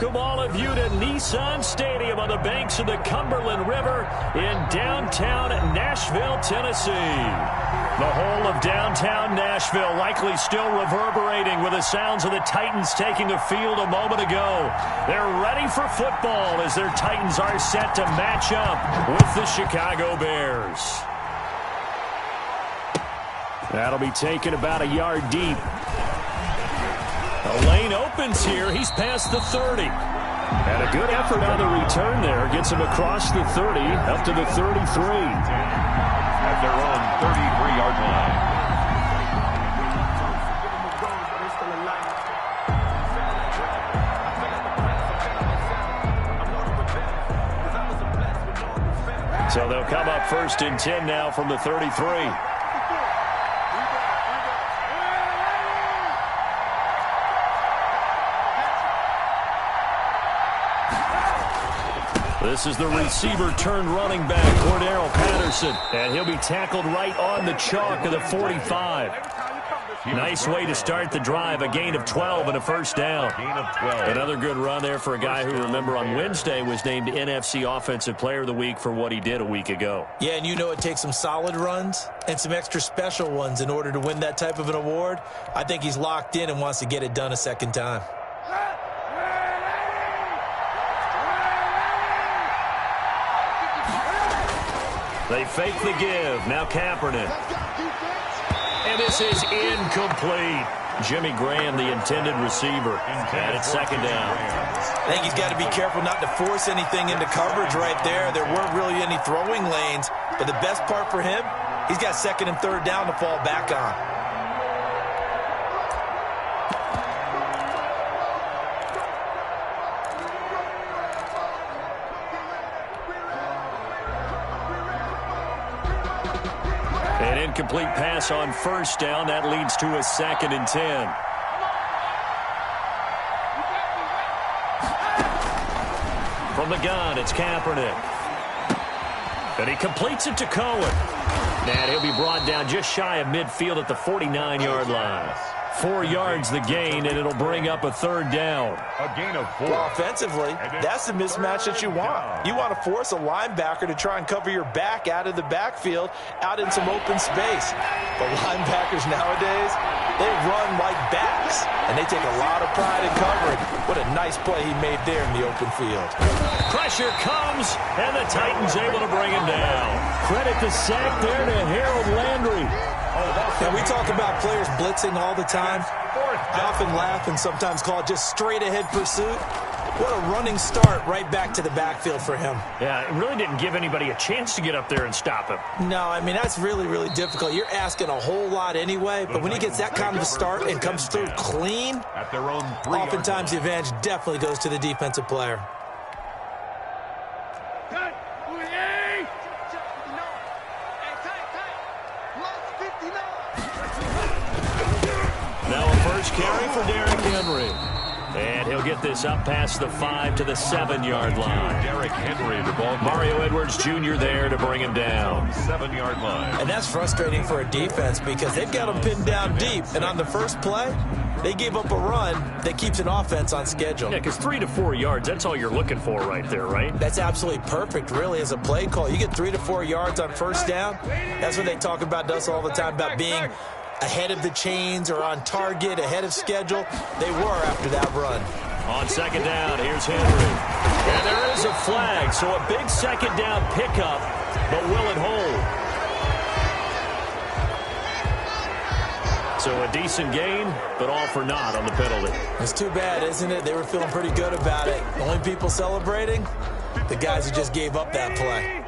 welcome all of you to Nissan Stadium on the banks of the Cumberland River in downtown Nashville, Tennessee. The whole of downtown Nashville likely still reverberating with the sounds of the Titans taking the field a moment ago. They're ready for football as their Titans are set to match up with the Chicago Bears. That'll be taken about a yard deep. The lane opens here. He's past the 30. And a good effort on the return there. Gets him across the 30 up to the 33. At their own 33-yard line. So they'll come up 1st and 10 now from the 33. This is the receiver turned running back, Cordero Patterson. And he'll be tackled right on the chalk of the 45. Nice way to start the drive. A gain of 12 and a first down. Another good run there for a guy who, remember, on Wednesday was named NFC Offensive Player of the Week for what he did a week ago. Yeah, and you know it takes some solid runs and some extra special ones in order to win that type of an award. I think he's locked in and wants to get it done a second time. They fake the give. Now Kaepernick. And this is incomplete. Jimmy Graham, the intended receiver. And it's second down. I think he's got to be careful not to force anything into coverage right there. There weren't really any throwing lanes. But the best part for him, he's got 2nd and 3rd down to fall back on. An incomplete pass on 1st down. That leads to a 2nd and 10. From the gun, it's Kaepernick. And he completes it to Cohen. And he'll be brought down just shy of midfield at the 49-yard line. 4 yards the gain, and it'll bring up a 3rd down. A gain of 4. Well, offensively, that's the mismatch that you want. You want to force a linebacker to try and cover your back out of the backfield, out in some open space. But linebackers nowadays, they run like backs, and they take a lot of pride in covering. What a nice play he made there in the open field. Pressure comes, and the Titans able to bring him down. Credit the sack there to Harold Landry. Now, we talk about players blitzing all the time. I often laugh and sometimes call it just straight-ahead pursuit. What a running start right back to the backfield for him. Yeah, it really didn't give anybody a chance to get up there and stop him. No, I mean, that's really, really difficult. You're asking a whole lot anyway, but when he gets that kind of a start and comes through clean, at their own oftentimes the advantage definitely goes to the defensive player. Now a first carry for Derrick Henry. And he'll get this up past the 5 to the 7-yard line. Derrick Henry, the ball. Mario Edwards Jr. there to bring him down. 7-yard line. And that's frustrating for a defense because they've got him pinned down deep. And on the first play, they gave up a run that keeps an offense on schedule. Yeah, because 3 to 4 yards, that's all you're looking for right there, right? That's absolutely perfect, really, as a play call. You get 3 to 4 yards on 1st down. That's what they talk about us all the time, about being ahead of the chains or on target, ahead of schedule. They were after that run. On 2nd down, here's Henry. And there is a flag, so a big 2nd down pickup, but will it hold? So a decent gain, but all for naught on the penalty. It's too bad, isn't it? They were feeling pretty good about it. The only people celebrating, the guys who just gave up that play.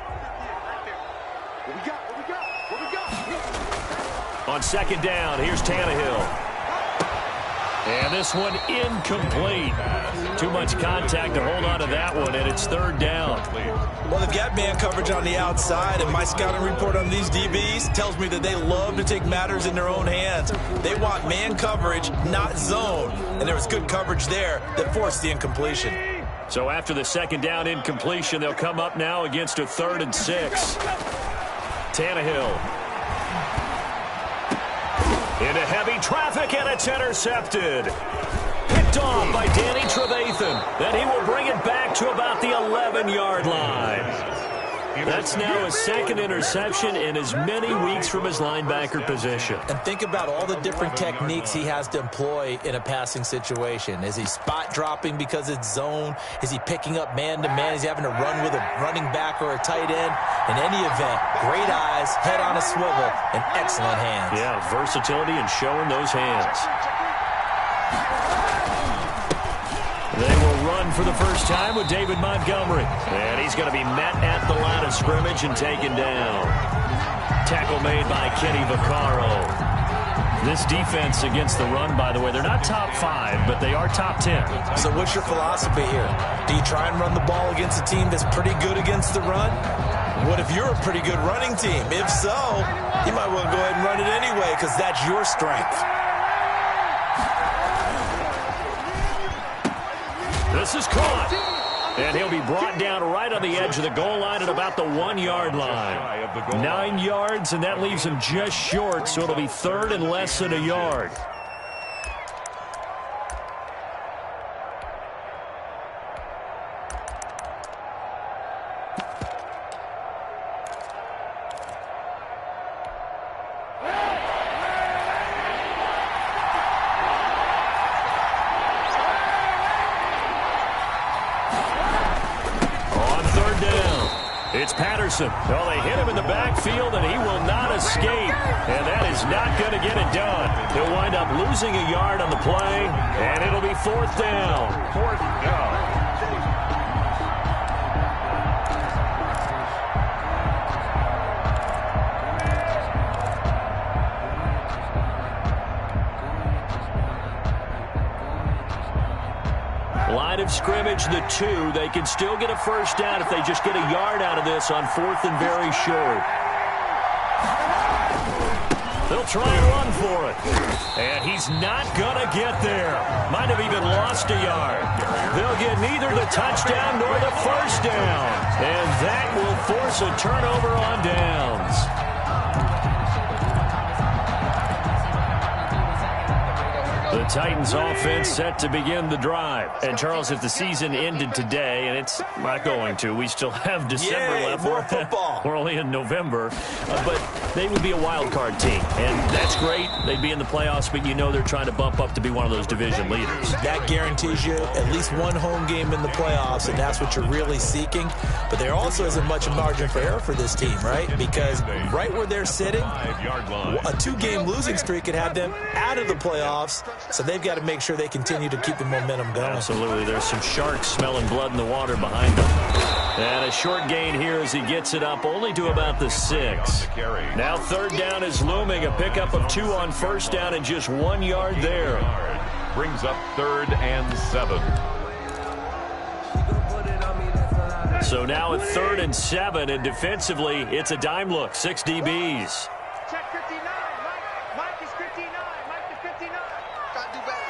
On 2nd down, here's Tannehill. And this one incomplete. Too much contact to hold on to that one, and it's 3rd down. Well, they've got man coverage on the outside, and my scouting report on these DBs tells me that they love to take matters in their own hands. They want man coverage, not zone. And there was good coverage there that forced the incompletion. So after the 2nd down incompletion, they'll come up now against a 3rd and 6. Tannehill. Into heavy traffic, and it's intercepted. Picked off by Danny Trevathan. And he will bring it back to about the 11-yard line. That's now his second interception in as many weeks from his linebacker position. And think about all the different techniques he has to employ in a passing situation. Is he spot dropping because it's zone? Is he picking up man-to-man? Is he having to run with a running back or a tight end? In any event, great eyes, head on a swivel, and excellent hands. Yeah, versatility and showing those hands. They will run for the first time with David Montgomery. And he's going to be met at the line of scrimmage and taken down. Tackle made by Kenny Vaccaro. This defense against the run, by the way, they're not top 5, but they are top 10. So what's your philosophy here? Do you try and run the ball against a team that's pretty good against the run? What if you're a pretty good running team? If so, you might well go ahead and run it anyway because that's your strength. This is caught. And he'll be brought down right on the edge of the goal line at about the 1-yard line. 9 yards, and that leaves him just short, so it'll be third and less than a yard. It's Patterson. Well, they hit him in the backfield, and he will not escape. And that is not going to get it done. He'll wind up losing a yard on the play, and it'll be fourth down. Fourth down. Line of scrimmage, the 2. They can still get a first down if they just get a yard out of this on fourth and very short. They'll try and run for it. And he's not going to get there. Might have even lost a yard. They'll get neither the touchdown nor the first down. And that will force a turnover on downs. The Titans offense set to begin the drive. And, Charles, if the season ended today, and it's not going to, we still have December left. More football. We're only in November. But they would be a wild card team. And that's great. They'd be in the playoffs, but you know they're trying to bump up to be one of those division leaders. That guarantees you at least one home game in the playoffs, and that's what you're really seeking. But there also isn't much margin for error for this team, right? Because right where they're sitting, a 2-game losing streak could have them out of the playoffs. So they've got to make sure they continue to keep the momentum going. Absolutely. There's some sharks smelling blood in the water behind them. And a short gain here as he gets it up only to about the 6. Now third down is looming. A pickup of 2 on first down and just 1 yard there. Brings up 3rd and 7. So now at 3rd and 7, and defensively, it's a dime look. 6 DBs. Check 59. Mike is 59. Mike is 59. Got to do better.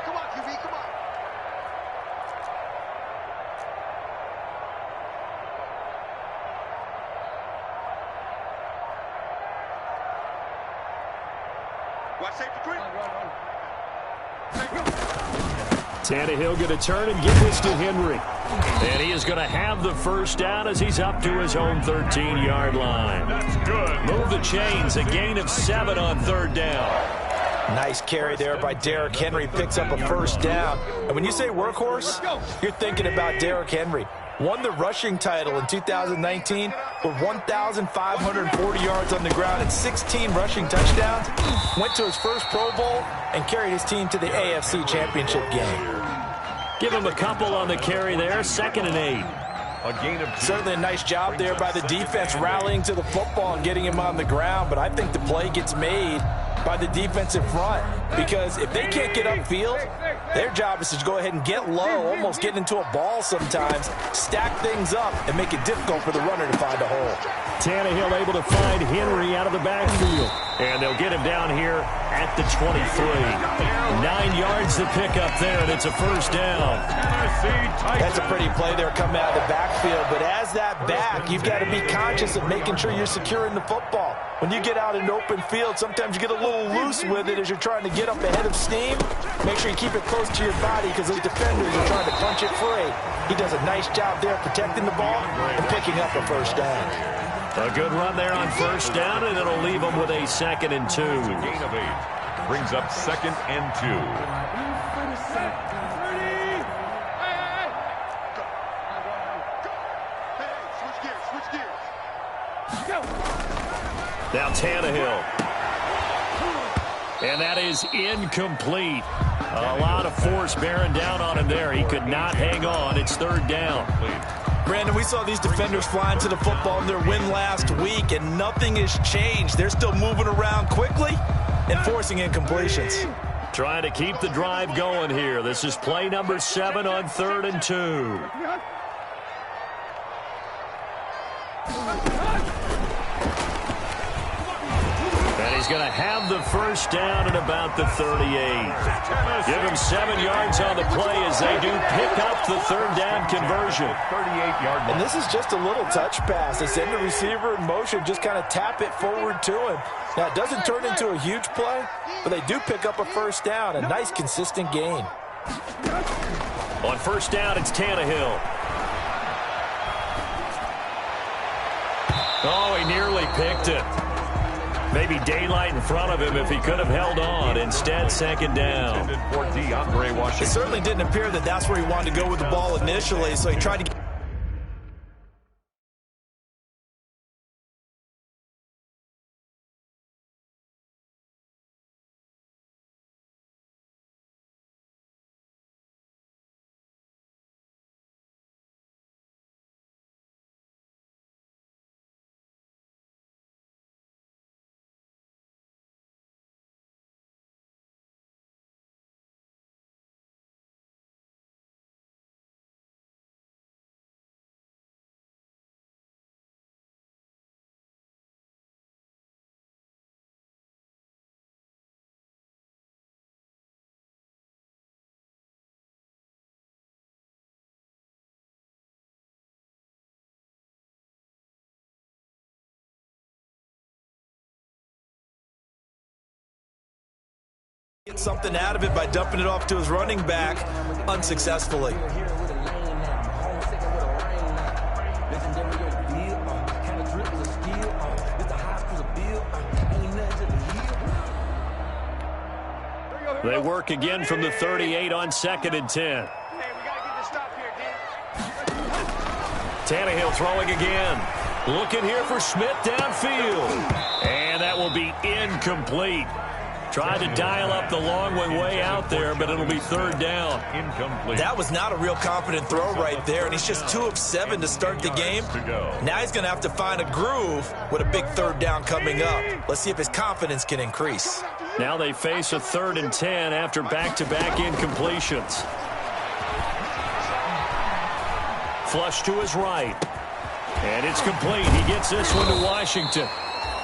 Come on, QB, come on. Watch safety quick. Tannehill going to turn and give this to Henry. And he is going to have the first down as he's up to his own 13-yard line. That's good. Move the chains, a gain of 7 on third down. Nice carry there by Derrick Henry. Picks up a first down. And when you say workhorse, you're thinking about Derrick Henry. Won the rushing title in 2019 with 1,540 yards on the ground and 16 rushing touchdowns. Went to his first Pro Bowl and carried his team to the AFC Championship game. Give him a couple on the carry there. 2nd and 8. A gain of 2. Certainly a nice job there by the defense rallying to the football and getting him on the ground. But I think the play gets made by the defensive front, because if they can't get upfield, their job is to go ahead and get low, almost get into a ball sometimes, stack things up, and make it difficult for the runner to find a hole. Tannehill able to find Henry out of the backfield. And they'll get him down here at the 23. 9 yards to pick up there, and it's a first down. That's a pretty play there coming out of the backfield, but as that back, you've got to be conscious of making sure you're securing the football. When you get out in open field, sometimes you get a little loose with it as you're trying to get up ahead of steam. Make sure you keep it close to your body because those defenders are trying to punch it free. He does a nice job there protecting the ball and picking up a first down. A good run there on first down, and it'll leave them with a 2nd and 2. A gain of 8. Brings up 2nd and 2. Now Tannehill. And that is incomplete. A lot of force bearing down on him there. He could not hang on. It's 3rd down. Brandon, we saw these defenders flying to the football in their win last week, and nothing has changed. They're still moving around quickly and forcing incompletions. Trying to keep the drive going here. This is play number 7 on 3rd and 2. And he's going to have the first down at about the 38. Give him 7 yards on the play as they do pick up the 3rd down conversion. 38-yard line. And this is just a little touch pass. They send the receiver in motion, just kind of tap it forward to him. Now, it doesn't turn into a huge play, but they do pick up a first down. A nice, consistent gain. On first down, it's Tannehill. Oh, he nearly picked it. Maybe daylight in front of him if he could have held on. Instead, 2nd down. For DeAndre Washington. It certainly didn't appear that that's where he wanted to go with the ball initially, so he tried to get... Get something out of it by dumping it off to his running back unsuccessfully. They work again from the 38 on 2nd and 10. Hey, we got to get the stop here, dude. Tannehill throwing again. Looking here for Smith downfield. And that will be incomplete. Tried to dial up the long way out there, but it'll be 3rd down. Incomplete. That was not a real confident throw right there, and he's just 2 of 7 to start the game. Now he's going to have to find a groove with a big 3rd down coming up. Let's see if his confidence can increase. Now they face a 3rd and 10 after back-to-back incompletions. Flush to his right. And it's complete. He gets this one to Washington.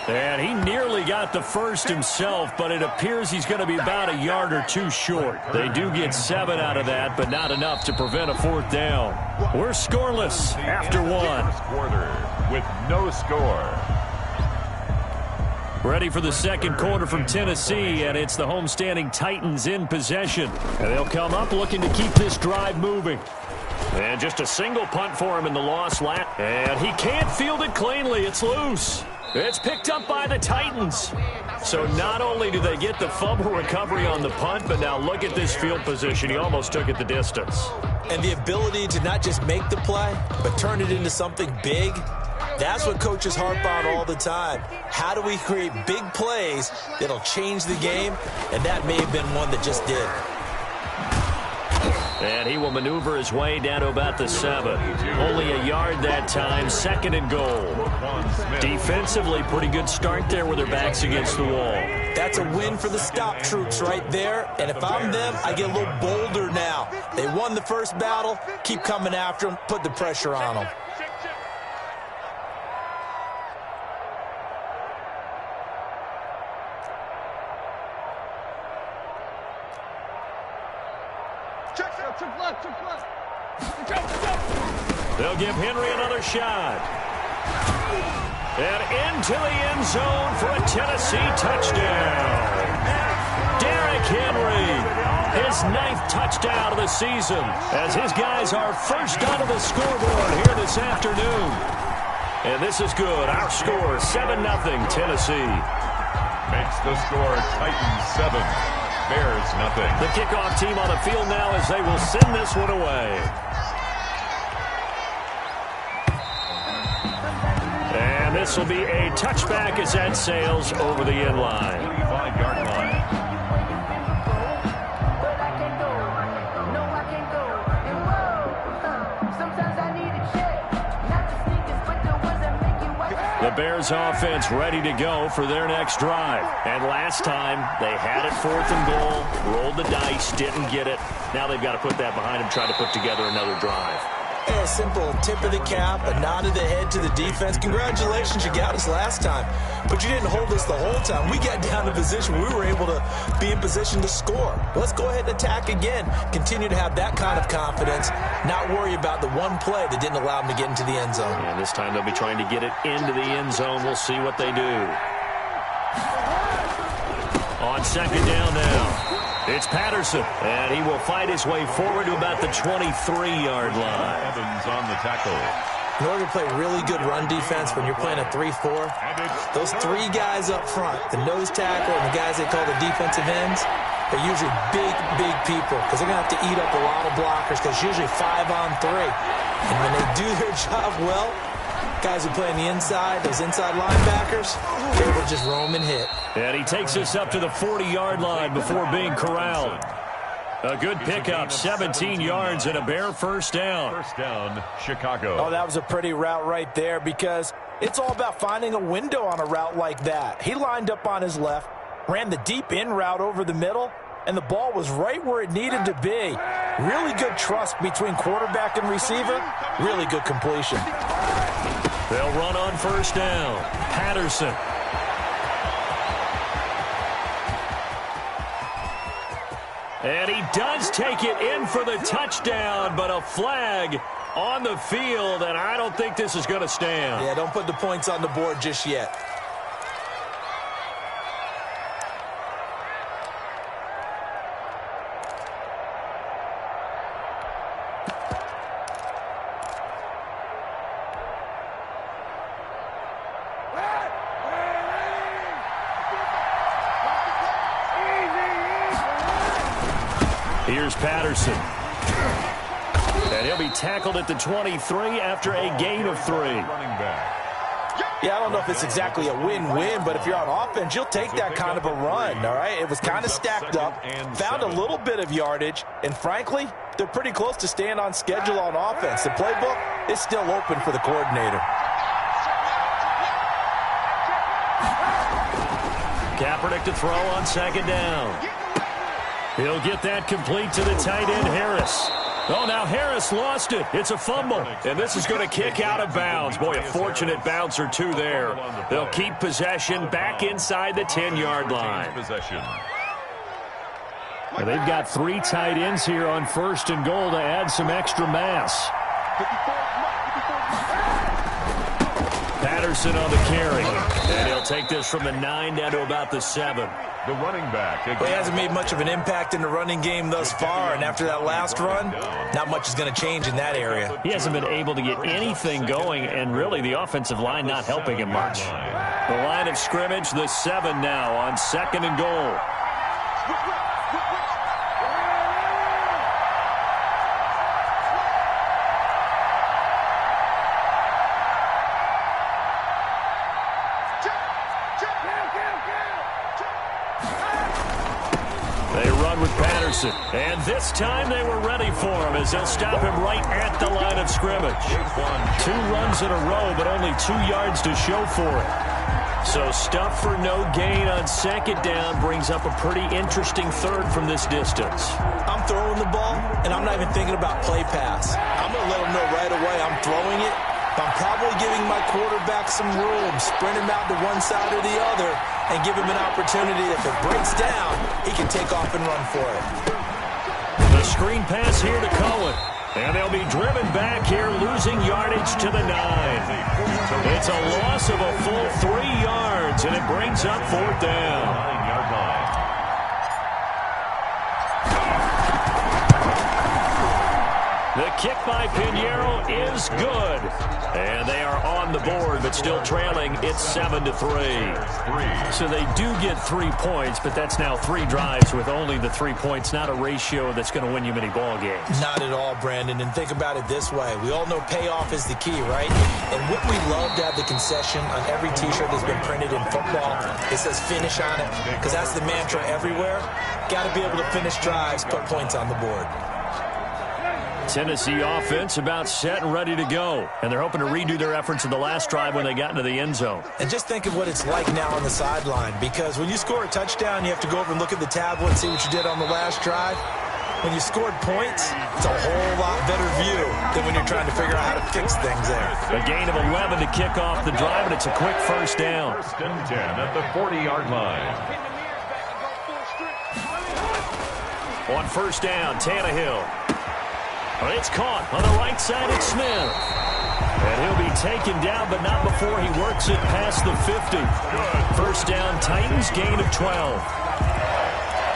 And he nearly got the first himself, but it appears he's going to be about a yard or 2 short. They do get 7 out of that, but not enough to prevent a 4th down. We're scoreless after 1. Quarter with no score. Ready for the 2nd quarter from Tennessee, and it's the homestanding Titans in possession. And they'll come up looking to keep this drive moving. And just a single punt for him in the loss lap. And he can't field it cleanly. It's loose. It's picked up by the Titans. So not only do they get the fumble recovery on the punt, but now look at this field position. He almost took it the distance. And the ability to not just make the play, but turn it into something big, that's what coaches harp on all the time. How do we create big plays that'll change the game? And that may have been one that just did. And he will maneuver his way down to about the 7. Only a yard that time, 2nd and goal. Defensively, pretty good start there with their backs against the wall. That's a win for the stop troops right there. And if I'm them, I get a little bolder now. They won the first battle. Keep coming after them. Put the pressure on them. They'll give Henry another shot. And into the end zone for a Tennessee touchdown. Derrick Henry, his 9th touchdown of the season, as his guys are first onto the scoreboard here this afternoon. And this is good. Our score, 7-0 Tennessee. Makes the score Titans 7, Bears nothing. The kickoff team on the field now as they will send this one away. And this will be a touchback as that sails over the end line. 5-yard line. The Bears offense ready to go for their next drive. And last time, they had it 4th and goal, rolled the dice, didn't get it. Now they've got to put that behind them, try to put together another drive. A simple tip of the cap, a nod of the head to the defense. Congratulations, you got us last time. But you didn't hold us the whole time. We got down to position where we were able to be in position to score. Let's go ahead and attack again. Continue to have that kind of confidence. Not worry about the one play that didn't allow them to get into the end zone. And this time they'll be trying to get it into the end zone. We'll see what they do. On 2nd down now. It's Patterson, and he will fight his way forward to about the 23-yard line. Evans on the tackle. In order to play really good run defense when you're playing a 3-4, those 3 guys up front, the nose tackle and the guys they call the defensive ends, they're usually big people because they're going to have to eat up a lot of blockers because it's usually 5-on-3. And when they do their job well, guys who play on the inside, those inside linebackers, they're able to just roam and hit. And he takes us up to the 40-yard line before being corralled. A good pickup, 17 yards and a Bear first down. First down, Chicago. Oh, that was a pretty route right there because it's all about finding a window on a route like that. He lined up on his left, ran the deep in route over the middle, and the ball was right where it needed to be. Really good trust between quarterback and receiver. Really good completion. They'll run on first down. Patterson. And he does take it in for the touchdown, but a flag on the field, and I don't think this is going to stand. Yeah, don't put the points on the board just yet. Here's Patterson. And he'll be tackled at the 23 after a gain of 3. Running back. Yeah, I don't know if it's exactly a win-win, but if you're on offense, you'll take that kind of a run, all right? It was kind of stacked up, found a little bit of yardage, and frankly, they're pretty close to staying on schedule on offense. The playbook is still open for the coordinator. Kaepernick to throw on 2nd down. He'll get that complete to the tight end, Harris. Oh, now Harris lost it. It's a fumble, and this is going to kick out of bounds. Boy, a fortunate bounce or two there. They'll keep possession back inside the 10-yard line. Well, they've got 3 tight ends here on 1st and goal to add some extra mass. Patterson on the carry, and he'll take this from the 9 down to about the 7. The running back. Well, he hasn't made much of an impact in the running game thus far, and after that last run, not much is going to change in that area. He hasn't been able to get anything going, and really the offensive line not helping him much. The line of scrimmage, the 7 now on 2nd and goal. They run with Patterson, and this time they were ready for him as they'll stop him right at the line of scrimmage. 2 runs in a row, but only 2 yards to show for it. So stuff for no gain on 2nd down brings up a pretty interesting 3rd from this distance. I'm throwing the ball, and I'm not even thinking about play pass. I'm going to let them know right away I'm throwing it. I'm probably giving my quarterback some room, sprint him out to one side or the other, and give him an opportunity. If it breaks down, he can take off and run for it. The screen pass here to Cohen. And they'll be driven back here, losing yardage to the 9. It's a loss of a full 3 yards, and it brings up 4th down. 9-yard line. The kick by Pinheiro is good. And they are on the board, but still trailing. It's 7-3. So they do get 3 points, but that's now 3 drives with only the 3 points, not a ratio that's going to win you many ball games. Not at all, Brandon. And think about it this way. We all know payoff is the key, right? And wouldn't we love to have the concession on every T-shirt that's been printed in football? It says finish on it, because that's the mantra everywhere. Got to be able to finish drives, put points on the board. Tennessee offense about set and ready to go. And they're hoping to redo their efforts in the last drive when they got into the end zone. And just think of what it's like now on the sideline, because when you score a touchdown, you have to go over and look at the tablet and see what you did on the last drive. When you scored points, it's a whole lot better view than when you're trying to figure out how to fix things there. A gain of 11 to kick off the drive, and it's a quick first down. 1st and 10 at the 40-yard line. On first down, Tannehill. Well, it's caught on the right side. It's Smith. And he'll be taken down, but not before he works it past the 50. First down, Titans, gain of 12.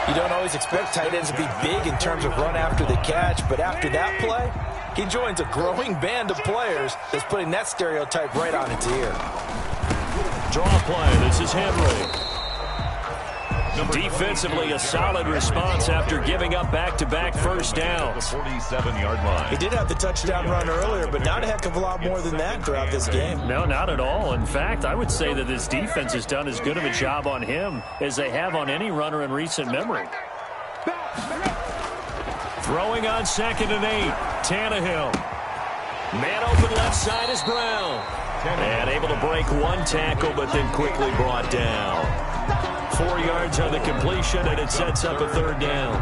You don't always expect tight ends to be big in terms of run after the catch, but after that play, he joins a growing band of players that's putting that stereotype right on its ear. Draw play. This is Henry. Defensively, a solid response after giving up back-to-back first downs. 47-yard line. He did have the touchdown run earlier, but not a heck of a lot more than that throughout this game. No, not at all. In fact, I would say that this defense has done as good of a job on him as they have on any runner in recent memory. Throwing on 2nd and 8. Tannehill. Man open left side is Brown. And able to break 1 tackle, but then quickly brought down. 4 yards on the completion, and it sets up a 3rd down.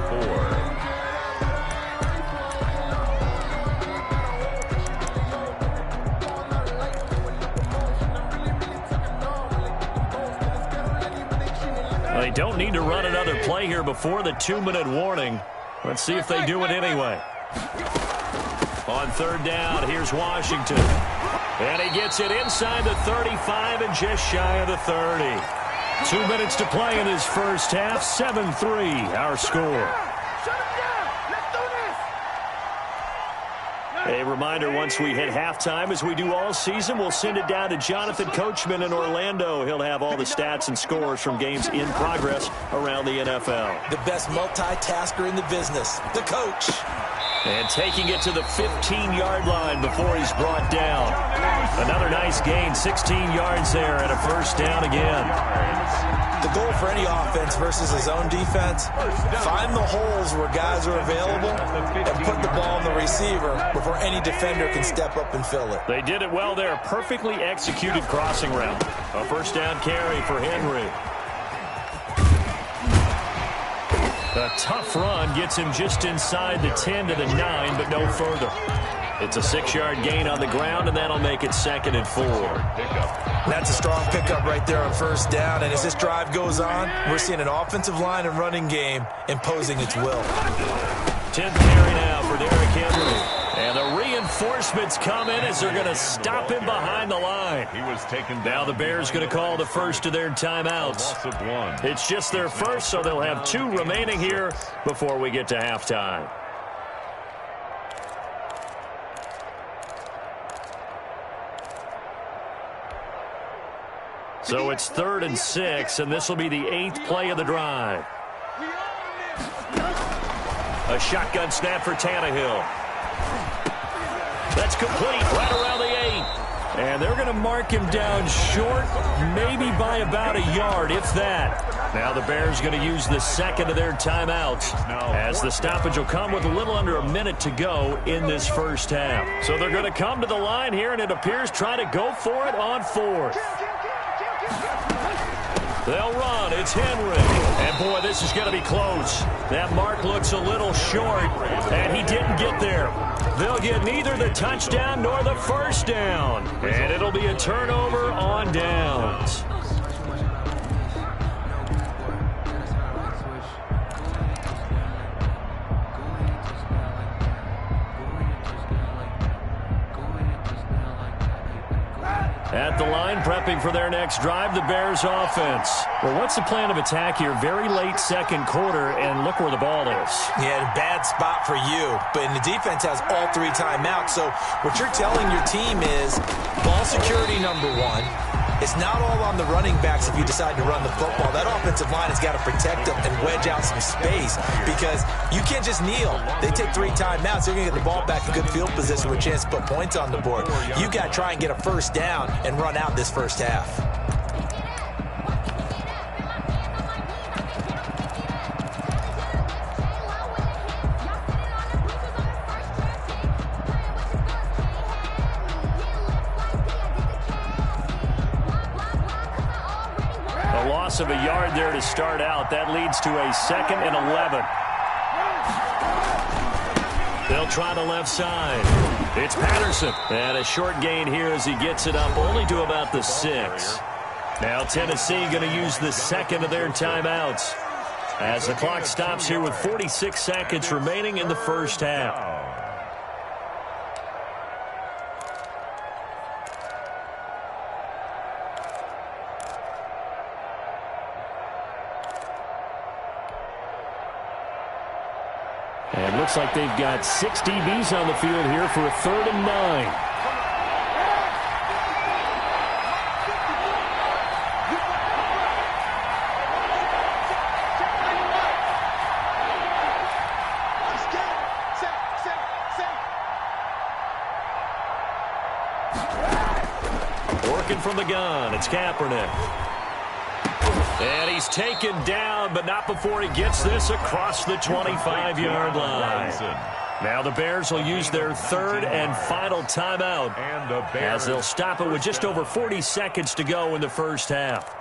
4. They don't need to run another play here before the 2-minute warning. Let's see if they do it anyway. On 3rd down, here's Washington. And he gets it inside the 35 and just shy of the 30. 2 minutes to play in his first half. 7-3, our score. A reminder, once we hit halftime, as we do all season, we'll send it down to Jonathan Coachman in Orlando. He'll have all the stats and scores from games in progress around the NFL. The best multitasker in the business, the coach. And taking it to the 15-yard line before he's brought down. Another nice gain, 16 yards there, and a first down again. The goal for any offense versus his own defense, find the holes where guys are available and put the ball on the receiver before any defender can step up and fill it. They did it well there. Perfectly executed crossing route. A first down carry for Henry. A tough run gets him just inside the 10 to the 9, but no further. It's a 6-yard gain on the ground, and that'll make it 2nd and 4. That's a strong pickup right there on first down, and as this drive goes on, we're seeing an offensive line and running game imposing its will. 10th carry now for Derrick Henry. And the reinforcements come in as they're going to stop him behind the line. He was taken down. Now the Bears going to call the first of their timeouts. Loss of 1. It's just their first, so they'll have 2 remaining here before we get to halftime. So it's 3rd and 6, and this will be the 8th play of the drive. A shotgun snap for Tannehill. That's complete right around the 8. And they're going to mark him down short, maybe by about a yard, if that. Now the Bears going to use the 2nd of their timeouts, as the stoppage will come with a little under a minute to go in this first half. So they're going to come to the line here, and it appears try to go for it on 4th. They'll run. It's Henry. And, boy, this is going to be close. That mark looks a little short, and he didn't get there. They'll get neither the touchdown nor the first down. And it'll be a turnover on downs. At the line, prepping for their next drive, the Bears offense. Well, what's the plan of attack here? Very late second quarter, and look where the ball is. Yeah, bad spot for you. But the defense has all 3 timeouts. So what you're telling your team is ball security number 1. It's not all on the running backs if you decide to run the football. That offensive line has got to protect them and wedge out some space because you can't just kneel. They take 3 timeouts. They're going to get the ball back in good field position with a chance to put points on the board. You got to try and get a first down and run out this first half. Of a yard there to start out. That leads to a 2nd and 11. They'll try the left side. It's Patterson. And a short gain here as he gets it up only to about the 6. Now Tennessee going to use the 2nd of their timeouts as the clock stops here with 46 seconds remaining in the first half. And looks like they've got 6 DBs on the field here for a 3rd and 9. Working from the gun, it's Kaepernick. And he's taken down, but not before he gets this across the 25-yard line. Now the Bears will use their 3rd and final timeout as they'll stop it with just over 40 seconds to go in the first half.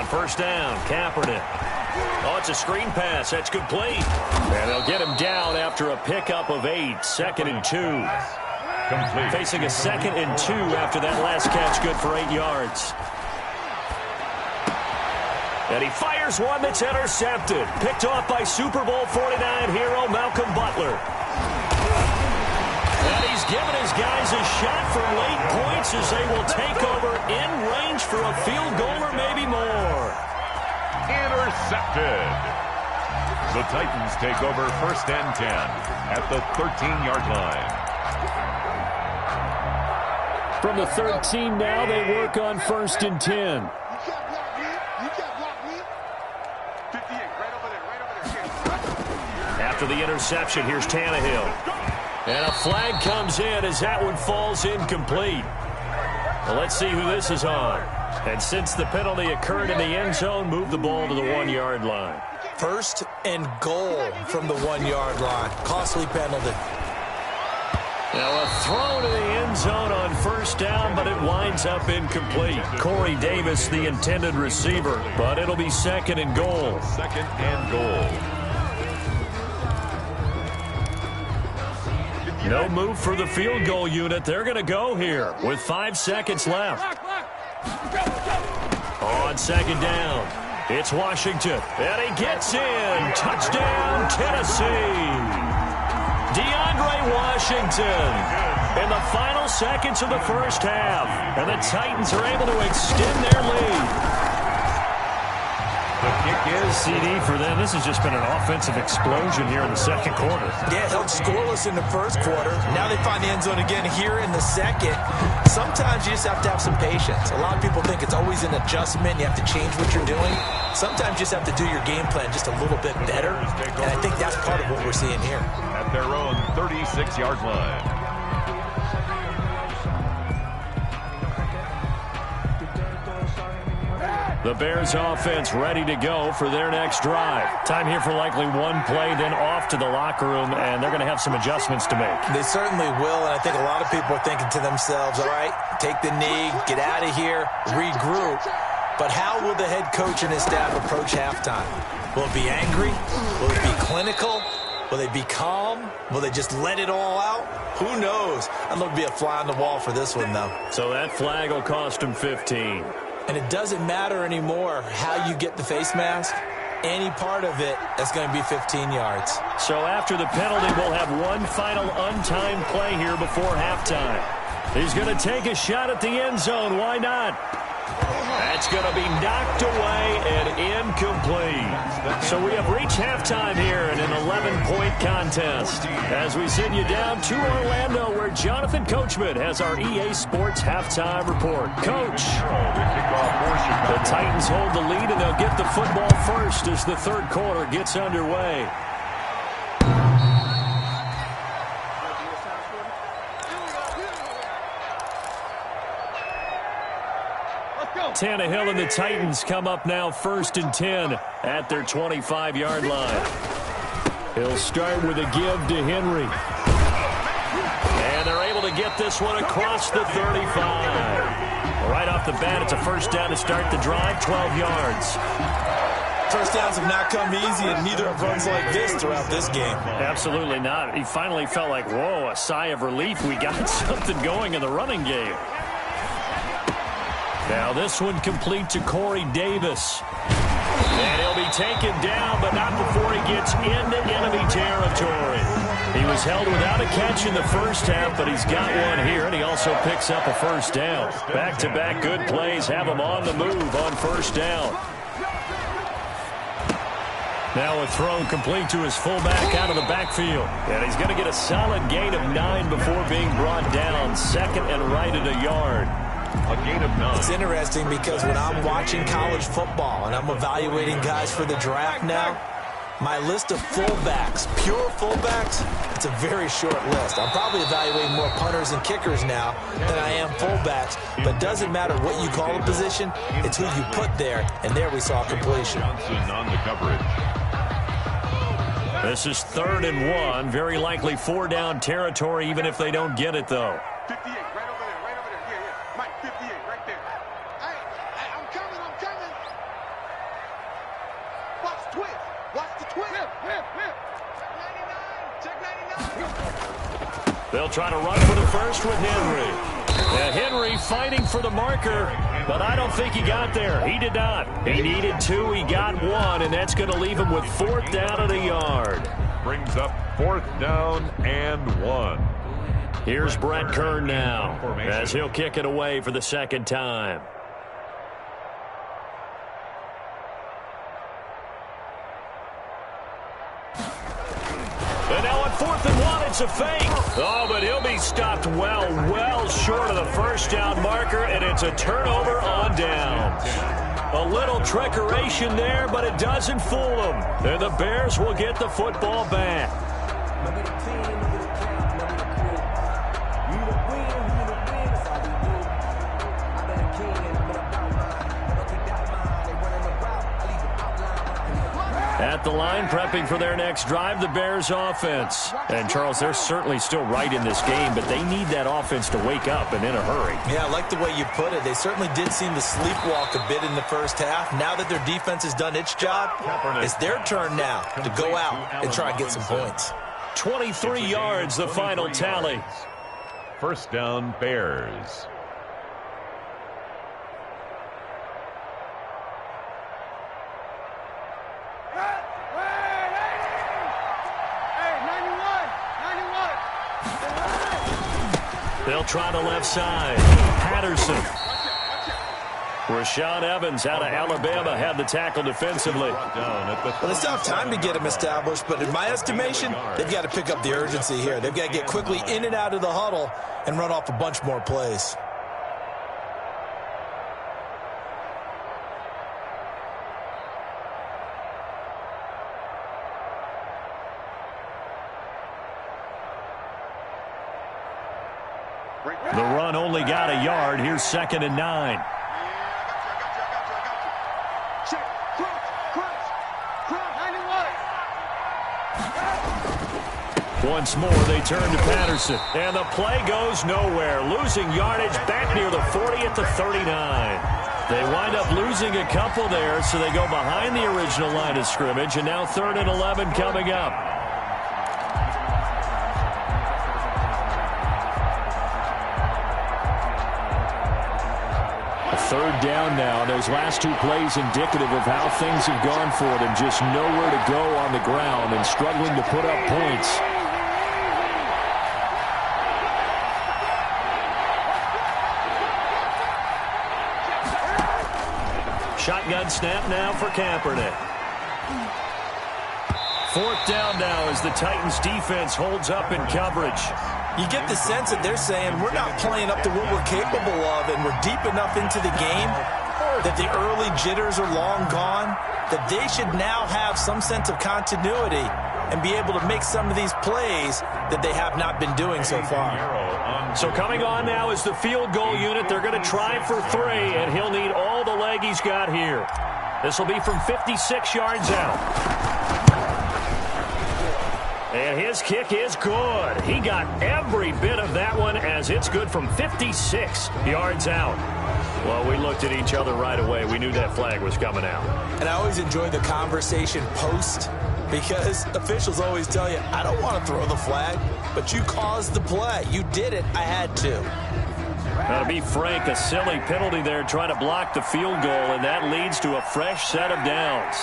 First down, Kaepernick. Oh, it's a screen pass. That's complete. And they'll get him down after a pickup of 8. 2nd and 2. Complete. Facing a 2nd and 2 after that last catch, good for 8 yards. And he fires one that's intercepted. Picked off by Super Bowl 49 hero Malcolm Butler. And he's given his guys a shot for late points as they will take over in range for a field goal or maybe more. Intercepted. The Titans take over 1st and 10 at the 13-yard line. From the 13 now, they work on 1st and 10. After the interception, here's Tannehill. And a flag comes in as that one falls incomplete. Well, let's see who this is on. And since the penalty occurred in the end zone, move the ball to the 1-yard line. 1st and goal from the 1-yard line. Costly penalty. Now a throw to the end zone on 1st down, but it winds up incomplete. Corey Davis, the intended receiver, but it'll be 2nd and goal. 2nd and goal. No move for the field goal unit. They're going to go here with 5 seconds left. On 2nd down, it's Washington. And he gets in. Touchdown, Tennessee. DeAndre Washington in the final seconds of the first half. And the Titans are able to extend their lead. The kick is CD for them. This has just been an offensive explosion here in the second quarter. Yeah, held scoreless in the first quarter. Now they find the end zone again here in the second. Sometimes you just have to have some patience. A lot of people think it's always an adjustment. You have to change what you're doing. Sometimes you just have to do your game plan just a little bit better. And I think that's part of what we're seeing here. At their own 36-yard line. The Bears offense ready to go for their next drive. Time here for likely one play, then off to the locker room, and they're going to have some adjustments to make. They certainly will, and I think a lot of people are thinking to themselves, all right, take the knee, get out of here, regroup. But how will the head coach and his staff approach halftime? Will it be angry? Will it be clinical? Will they be calm? Will they just let it all out? Who knows? I'd love to be a fly on the wall for this one, though. So that flag will cost him 15. And it doesn't matter anymore how you get the face mask. Any part of it, that's going to be 15 yards. So after the penalty, we'll have one final untimed play here before halftime. He's going to take a shot at the end zone. Why not? That's going to be knocked away and incomplete. So we have reached halftime here in an 11-point contest. As we send you down to Orlando, where Jonathan Coachman has our EA Sports halftime report. Coach, the Titans hold the lead, and they'll get the football first as the third quarter gets underway. Tannehill and the Titans come up now 1st and 10 at their 25-yard line. He'll start with a give to Henry. And they're able to get this one across the 35. Right off the bat, it's a first down to start the drive, 12 yards. First downs have not come easy, and neither have runs like this throughout this game. Absolutely not. He finally felt like, whoa, a sigh of relief. We got something going in the running game. Now this one complete to Corey Davis. And he'll be taken down, but not before he gets into enemy territory. He was held without a catch in the first half, but he's got one here, and he also picks up a first down. Back-to-back good plays have him on the move on first down. Now a throw complete to his fullback out of the backfield. And he's going to get a solid gain of 9 before being brought down. Second and right at a yard. A gain of 9. It's interesting because when I'm watching college football and I'm evaluating guys for the draft now, my list of fullbacks, pure fullbacks, it's a very short list. I'm probably evaluating more punters and kickers now than I am fullbacks, but it doesn't matter what you call a position, it's who you put there, and there we saw completion. Johnson on the coverage. This is 3rd and 1, very likely 4-down territory even if they don't get it, though. 58, right over there, yeah. Mike, 58, right there. Hey, I'm coming. Watch the twist. Whip. Check 99. They'll try to run for the first with Henry. And Henry fighting for the marker, but I don't think he got there. He did not. He needed 2. He got 1, and that's going to leave him with 4th down at a yard. Brings up 4th down and 1. Here's Brett Kern now as he'll kick it away for the second time. And now on 4th and 1, it's a fake. Oh, but he'll be stopped well short of the first down marker, and it's a turnover on downs. A little trickeration there, but it doesn't fool them. And the Bears will get the football back. At the line, prepping for their next drive, the Bears offense. And, Charles, they're certainly still right in this game, but they need that offense to wake up and in a hurry. Yeah, I like the way you put it. They certainly did seem to sleepwalk a bit in the first half. Now that their defense has done its job, it's their turn now to go out and try and get some points. 23 yards, the final tally. First down, Bears. They'll try the left side. Patterson. Rashaan Evans out of Alabama had the tackle defensively. Well, they still have time to get him established, but in my estimation, they've got to pick up the urgency here. They've got to get quickly in and out of the huddle and run off a bunch more plays. The run only got a yard. Here's 2nd and 9. Once more, they turn to Patterson. And the play goes nowhere. Losing yardage back near the 40 at the 39. They wind up losing a couple there, so they go behind the original line of scrimmage, and now 3rd and 11 coming up. Third down now. Those last two plays indicative of how things have gone for them. Just nowhere to go on the ground and struggling to put up points. Shotgun snap now for Kaepernick. 4th down now as the Titans defense holds up in coverage. You get the sense that they're saying we're not playing up to what we're capable of, and we're deep enough into the game that the early jitters are long gone, that they should now have some sense of continuity and be able to make some of these plays that they have not been doing so far. So coming on now is the field goal unit. They're going to try for 3, and he'll need all the leg he's got here. This will be from 56 yards out. And his kick is good. He got every bit of that one as it's good from 56 yards out. Well, we looked at each other right away. We knew that flag was coming out. And I always enjoy the conversation post because officials always tell you, I don't want to throw the flag, but you caused the play. You did it. I had to. Now, to be frank, a silly penalty there trying to block the field goal, and that leads to a fresh set of downs.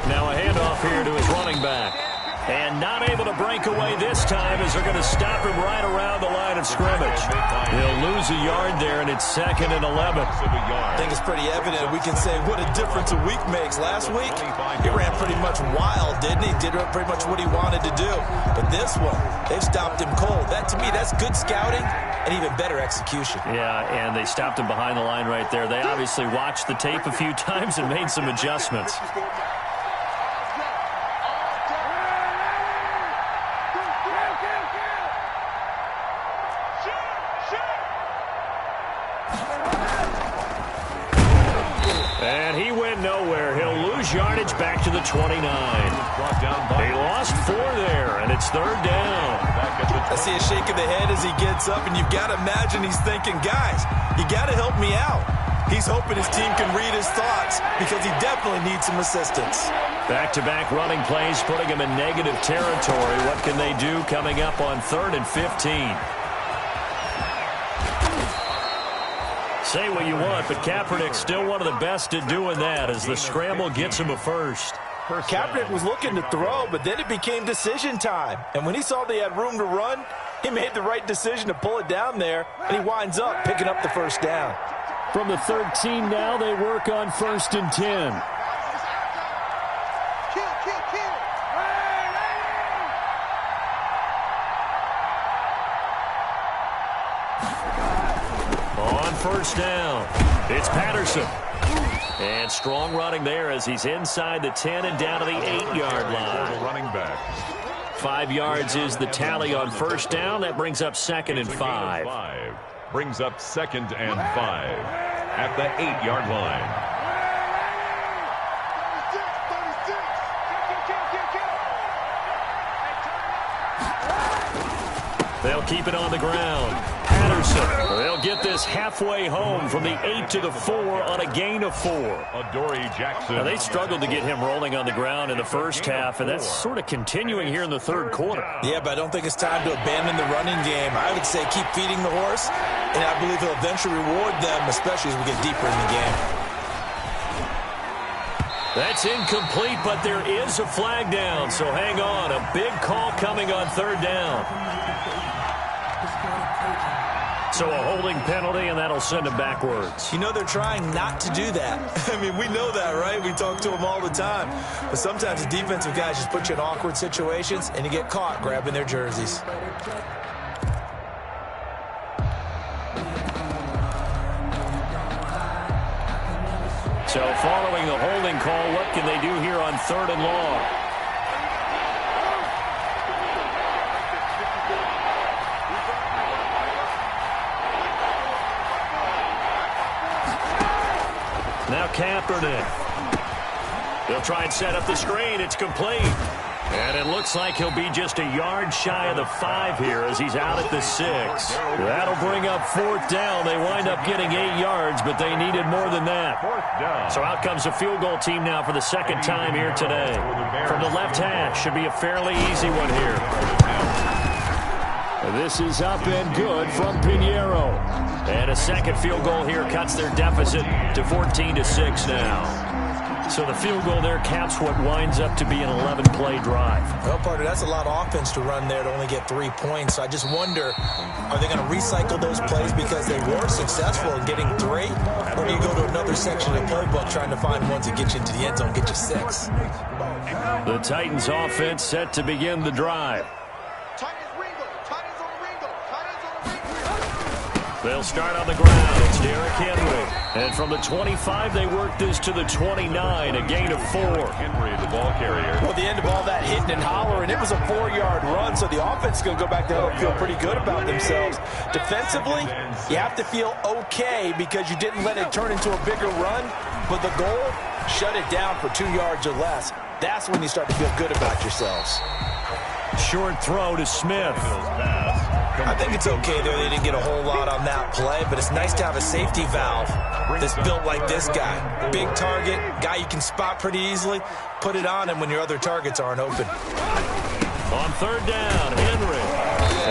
Now a handoff here to his running back. And not able to break away this time as they're going to stop him right around the line of scrimmage. He'll lose a yard there, and it's 2nd and 11. I think it's pretty evident. We can say what a difference a week makes. Last week, he ran pretty much wild, didn't he? Did pretty much what he wanted to do. But this one, they've stopped him cold. That, to me, that's good scouting and even better execution. Yeah, and they stopped him behind the line right there. They obviously watched the tape a few times and made some adjustments. And he went nowhere. He'll lose yardage back to the 29. He lost 4 there, and it's 3rd down. I see a shake of the head as he gets up, and you've got to imagine he's thinking, guys, you got to help me out. He's hoping his team can read his thoughts because he definitely needs some assistance. Back-to-back running plays putting him in negative territory. What can they do coming up on 3rd and 15? Say what you want, but Kaepernick's still one of the best at doing that as the scramble gets him a first. Kaepernick was looking to throw, but then it became decision time. And when he saw they had room to run, he made the right decision to pull it down there, and he winds up picking up the first down. From the 13 now, they work on 1st and 10. On 1st down, it's Patterson. And strong running there as he's inside the 10 and down to the 8-yard line. Running back. 5 yards is the tally on 1st down. That brings up 2nd and 5. Brings up 2nd and 5 at the 8-yard line. They'll keep it on the ground. Patterson, they'll get this halfway home from the 8 to the 4 on a gain of 4. Adoree Jackson. Now, they struggled to get him rolling on the ground in the first half, and that's sort of continuing here in the 3rd quarter. Yeah, but I don't think it's time to abandon the running game. I would say keep feeding the horse, and I believe he'll eventually reward them, especially as we get deeper in the game. That's incomplete, but there is a flag down, so hang on. A big call coming on 3rd down. So a holding penalty, and that'll send him backwards. You know, they're trying not to do that. I mean, we know that, right? We talk to them all the time. But sometimes the defensive guys just put you in awkward situations, and you get caught grabbing their jerseys. So following the holding call, what can they do here on 3rd and long? Now Kaepernick. They'll try and set up the screen. It's complete. And it looks like he'll be just a yard shy of the 5 here as he's out at the 6. That'll bring up 4th down. They wind up getting 8 yards, but they needed more than that. So out comes a field goal team now for the second time here today. From the left hash, should be a fairly easy one here. This is up and good from Pinheiro. And a second field goal here cuts their deficit to 14-6 now. So the field goal there caps what winds up to be an 11-play drive. Well, partner, that's a lot of offense to run there to only get 3 points. So I just wonder, are they going to recycle those plays because they were successful in getting 3? Or do you go to another section of the playbook trying to find ones that get you into the end zone and get you 6? The Titans offense set to begin the drive. They'll start on the ground. It's Derrick Henry. And from the 25, they work this to the 29, a gain of 4. Henry, the ball carrier. Well, the end of all that hitting and hollering, it was a 4-yard run, so the offense is going to go back there and feel pretty good about themselves. Defensively, you have to feel okay because you didn't let it turn into a bigger run, but the goal, shut it down for 2 yards or less. That's when you start to feel good about yourselves. Short throw to Smith. I think it's okay there. They didn't get a whole lot on that play, but it's nice to have a safety valve that's built like this guy. Big target, guy you can spot pretty easily. Put it on him when your other targets aren't open. On 3rd down, Henry.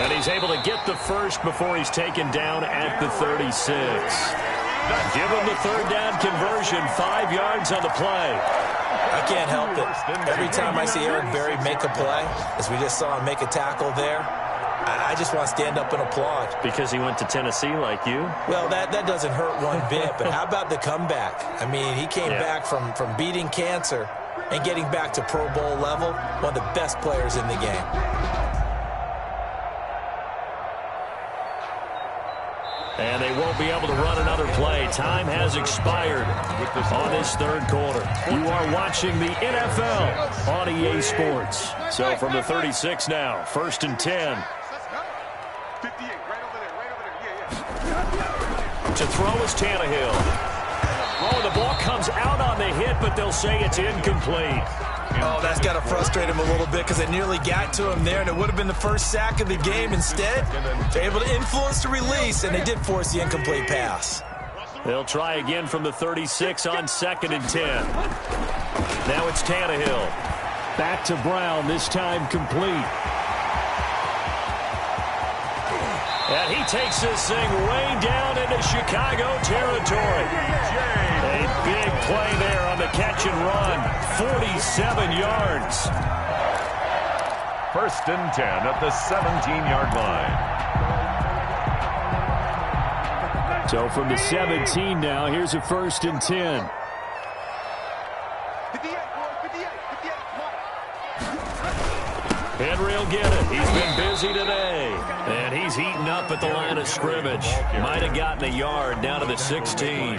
And he's able to get the first before he's taken down at the 36. Give him the 3rd down conversion, 5 yards on the play. I can't help it. Every time I see Eric Berry make a play, as we just saw him make a tackle there, I just want to stand up and applaud. Because he went to Tennessee like you? Well, that doesn't hurt one bit, but how about the comeback? I mean, he came back from beating cancer and getting back to Pro Bowl level, one of the best players in the game. And they won't be able to run another play. Time has expired on this 3rd quarter. You are watching the NFL on EA Sports. So from the 36 now, 1st and 10. To throw is Tannehill. Oh, the ball comes out on the hit, but they'll say it's incomplete. Oh, that's got to frustrate him a little bit because they nearly got to him there, and it would have been the first sack of the game. Instead, they're able to influence the release, and they did force the incomplete pass. They'll try again from the 36 on 2nd and 10. Now it's Tannehill. Back to Brown, this time complete. And he takes this thing way down into Chicago territory. A big play there on the catch and run. 47 yards. 1st and 10 at the 17-yard line. So from the 17 now, here's a 1st and 10. Henry will get it. He's been busy today. And he's heating up at the line of scrimmage. Might have gotten a yard down to the 16.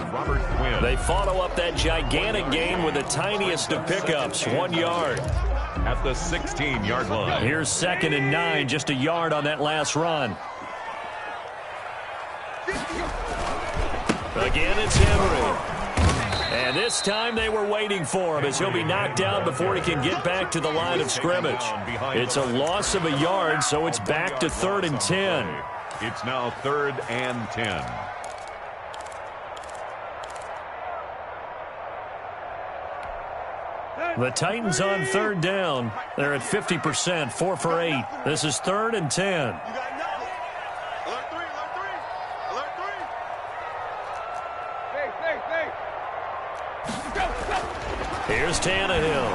They follow up that gigantic gain with the tiniest of pickups, 1 yard. At the 16-yard line. Here's 2nd and 9, just a yard on that last run. Again, it's Henry. And this time they were waiting for him as he'll be knocked down before he can get back to the line of scrimmage. It's a loss of a yard, so it's back to 3rd and 10. It's now 3rd and 10. The Titans on 3rd down. They're at 50%, 4 for 8. This is 3rd and 10. Here's Tannehill.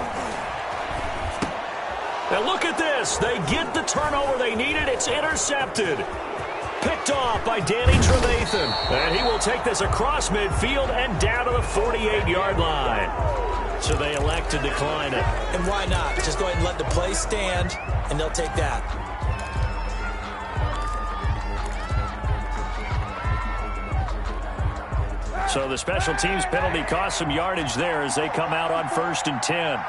Now look at this. They get the turnover they needed. It's intercepted. Picked off by Danny Trevathan. And he will take this across midfield and down to the 48-yard line. So they elect to decline it. And why not? Just go ahead and let the play stand, and they'll take that. So the special teams penalty cost some yardage there as they come out on 1st and 10.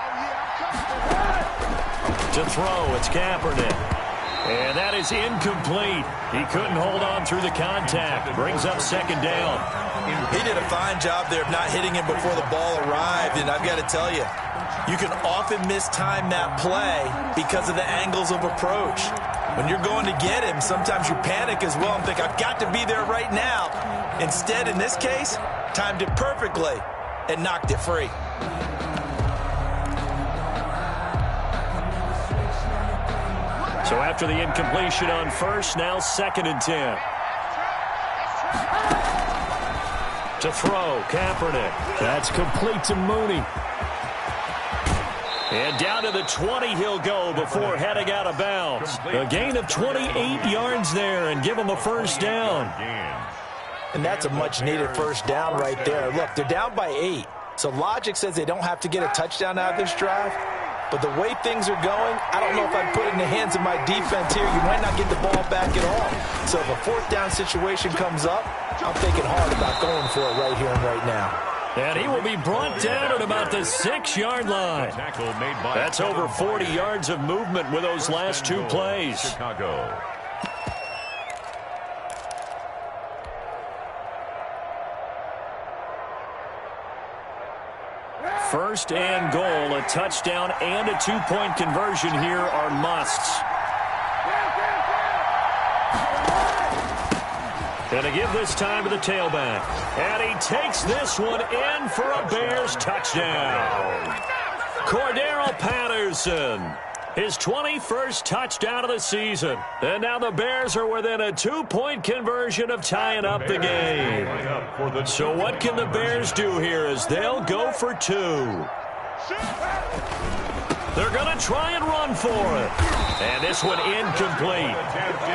To throw, it's Kaepernick. And that is incomplete. He couldn't hold on through the contact. Brings up 2nd down. He did a fine job there of not hitting him before the ball arrived, and I've got to tell you, You can often mistime that play because of the angles of approach. When you're going to get him, sometimes you panic as well and think, I've got to be there right now. Instead, in this case, timed it perfectly and knocked it free. So after the incompletion on first, now 2nd and 10. To throw, Kaepernick. That's complete to Mooney. And down to the 20 he'll go before heading out of bounds. A gain of 28 yards there and give him a first down. And that's a much-needed first down right there. Look, they're down by 8. So logic says they don't have to get a touchdown out of this drive. But the way things are going, I don't know if I'd put it in the hands of my defense here. You might not get the ball back at all. So if a 4th down situation comes up, I'm thinking hard about going for it right here and right now. And he will be brought down at about the 6-yard line. That's over 40 yards of movement with those last 2 plays. Chicago. First and goal, a touchdown and a 2-point conversion here are musts. And to give this time to the tailback. And he takes this one in for a Bears touchdown. Cordero Patterson, his 21st touchdown of the season. And now the Bears are within a 2-point conversion of tying up the game. So what can the Bears do here as they'll go for 2? They're going to try and run for it. And this one incomplete.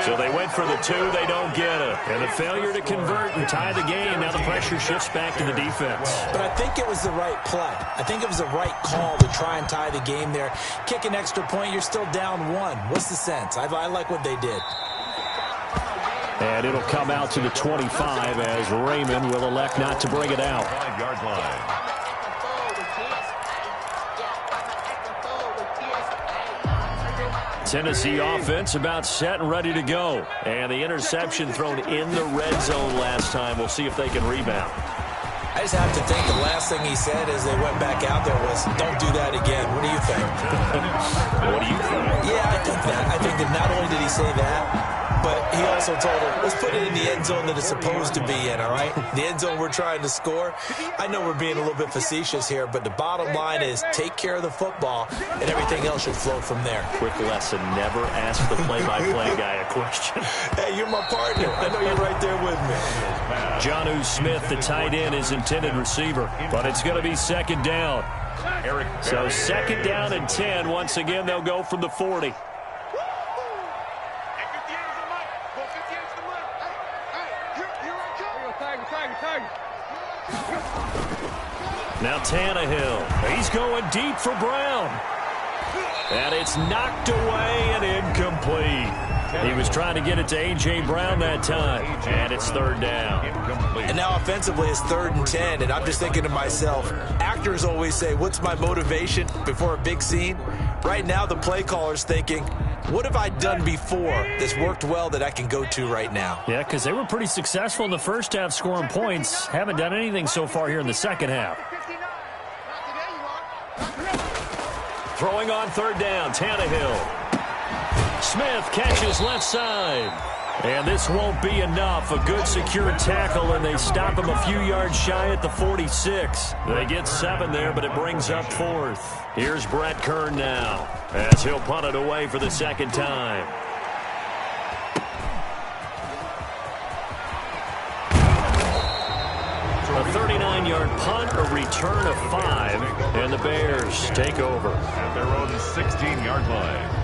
So they went for the 2. They don't get it. And a failure to convert and tie the game. Now the pressure shifts back to the defense. But I think it was the right play. I think it was the right call to try and tie the game there. Kick an extra point, you're still down 1. What's the sense? I like what they did. And it'll come out to the 25 as Raymond will elect not to bring it out. 5-yard line. Tennessee offense about set and ready to go. And the interception thrown in the red zone last time. We'll see if they can rebound. I just have to think the last thing he said as they went back out there was, don't do that again. What do you think? What do you think? Yeah, I think that. I think that not only did he say that, but he also told him, let's put it in the end zone that it's supposed to be in, all right? The end zone we're trying to score. I know we're being a little bit facetious here, but the bottom line is take care of the football, and everything else should flow from there. Quick lesson, never ask the play-by-play guy a question. Hey, you're my partner. I know you're right there with me. Jonnu Smith, the tight end, is intended receiver, but it's going to be 2nd down. So 2nd down and 10. Once again, they'll go from the 40. Now Tannehill, he's going deep for Brown. And it's knocked away and incomplete. He was trying to get it to A.J. Brown that time. And it's 3rd down. And now offensively it's 3rd and 10. And I'm just thinking to myself, actors always say, what's my motivation before a big scene? Right now the play caller's thinking, what have I done before that's worked well that I can go to right now? Yeah, because they were pretty successful in the first half scoring points. Haven't done anything so far here in the second half. Throwing on 3rd down, Tannehill. Smith catches left side. And this won't be enough. A good secure tackle, and they stop him a few yards shy at the 46. They get 7 there, but it brings up 4th. Here's Brett Kern now as he'll punt it away for the 2nd time. A 39-yard punt, a return of 5, and the Bears take over. At their own 16-yard line.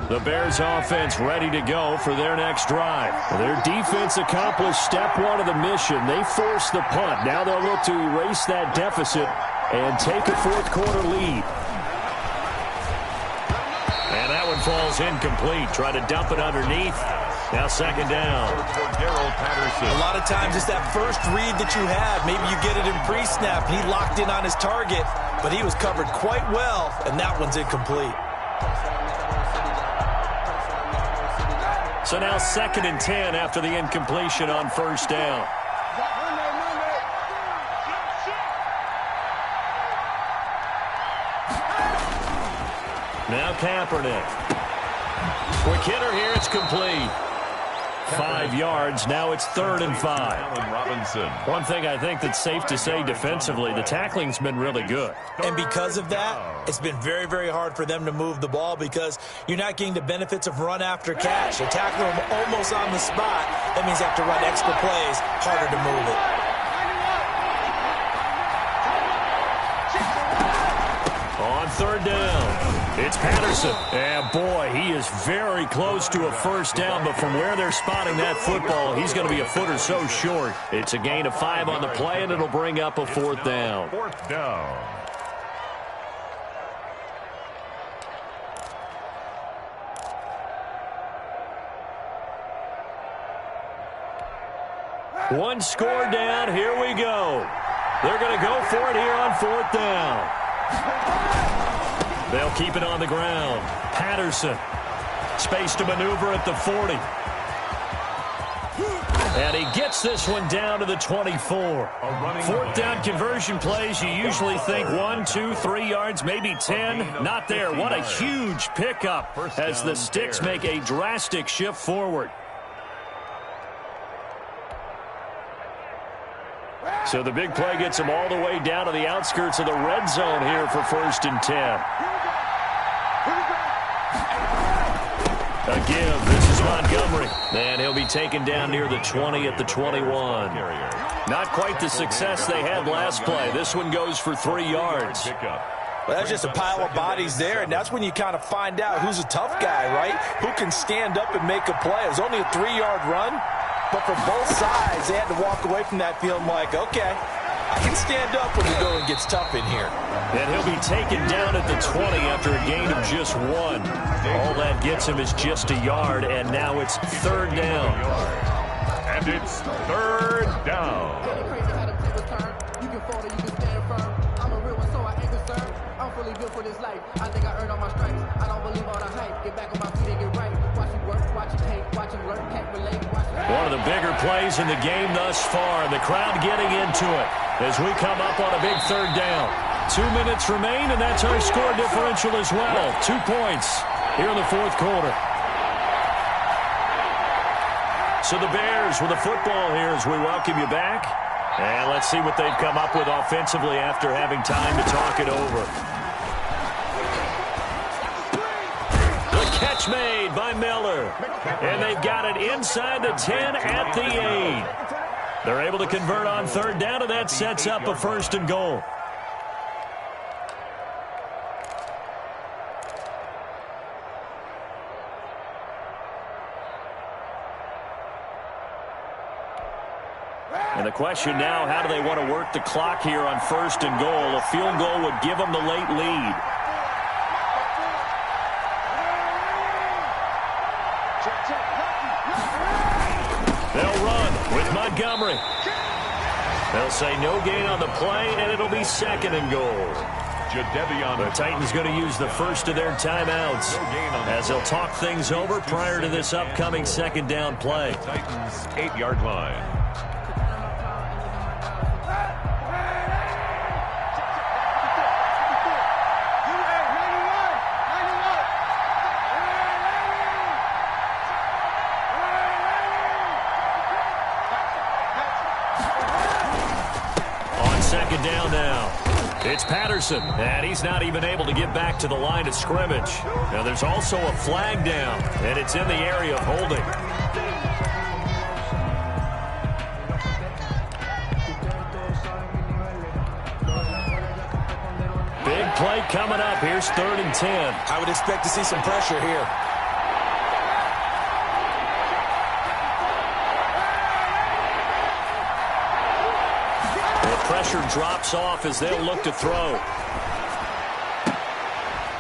The Bears offense ready to go for their next drive. Their defense accomplished step 1 of the mission. They forced the punt. Now they'll look to erase that deficit and take a 4th quarter lead. And that one falls incomplete. Try to dump it underneath. Now 2nd down. A lot of times it's that first read that you have. Maybe you get it in pre-snap. He locked in on his target, but he was covered quite well, and that one's incomplete. So now 2nd and 10 after the incompletion on first down. Now Kaepernick. Quick hitter here. It's complete. 5 yards. Now it's 3rd and 5. Robinson. One thing I think that's safe to say defensively, the tackling's been really good. And because of that, it's been very, very hard for them to move the ball because you're not getting the benefits of run after catch. They tackle them almost on the spot. That means they have to run extra plays, harder to move it. On 3rd down, it's Patterson. And boy, he is very close to a first down, but from where they're spotting that football, he's going to be a foot or so short. It's a gain of 5 on the play, and it'll bring up a 4th down. 4th down. One score down. Here we go. They're going to go for it here on 4th down. They'll keep it on the ground. Patterson. Space to maneuver at the 40. And he gets this one down to the 24. 4th down conversion plays, you usually think 1, 2, 3 yards, maybe 10. Not there. What a huge pickup as the Sticks make a drastic shift forward. So the big play gets them all the way down to the outskirts of the red zone here for 1st and 10. A give. This is Montgomery. And he'll be taken down near the 20 at the 21. Not quite the success they had last play. This one goes for 3 yards. Well, that's just a pile of bodies there, and that's when you kind of find out who's a tough guy, right? Who can stand up and make a play. It was only a 3-yard run, but for both sides, they had to walk away from that feeling like, okay, I can stand up when the going gets tough in here. And he'll be taken down at the 20 after a gain of just 1. All that gets him is just a yard, and now it's 3rd down. And it's 3rd down. One of the bigger plays in the game thus far. The crowd getting into it as we come up on a big 3rd down. 2 minutes remain, and that's our score differential as well. 2 points here in the 4th quarter. So the Bears with the football here as we welcome you back. And let's see what they've come up with offensively after having time to talk it over. The catch made by Miller. And they've got it inside the 10 at the 8. They're able to convert on 3rd down, and that sets up a 1st and goal. And the question now, how do they want to work the clock here on 1st and goal? A field goal would give them the late lead. They'll run with Montgomery. They'll say no gain on the play, and it'll be 2nd and goal. The Titans going to use the first of their timeouts as they'll talk things over prior to this upcoming 2nd down play. Titans 8-yard line. Down now. It's Patterson, and he's not even able to get back to the line of scrimmage. Now there's also a flag down, and it's in the area of holding. Big play coming up. Here's 3rd and 10. I would expect to see some pressure here. Pressure drops off as they'll look to throw.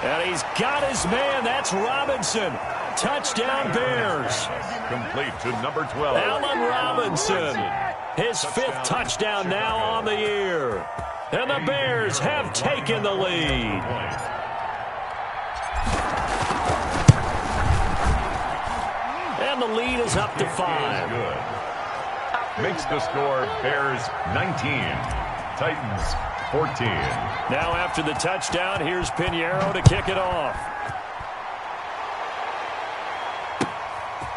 And he's got his man. That's Robinson. Touchdown, Bears. Complete to number 12. Allen Robinson. His 5th touchdown now on the year. And the Bears have taken the lead. And the lead is up to 5. Good. Makes the score Bears 19, Titans 14. Now after the touchdown, here's Pinheiro to kick it off.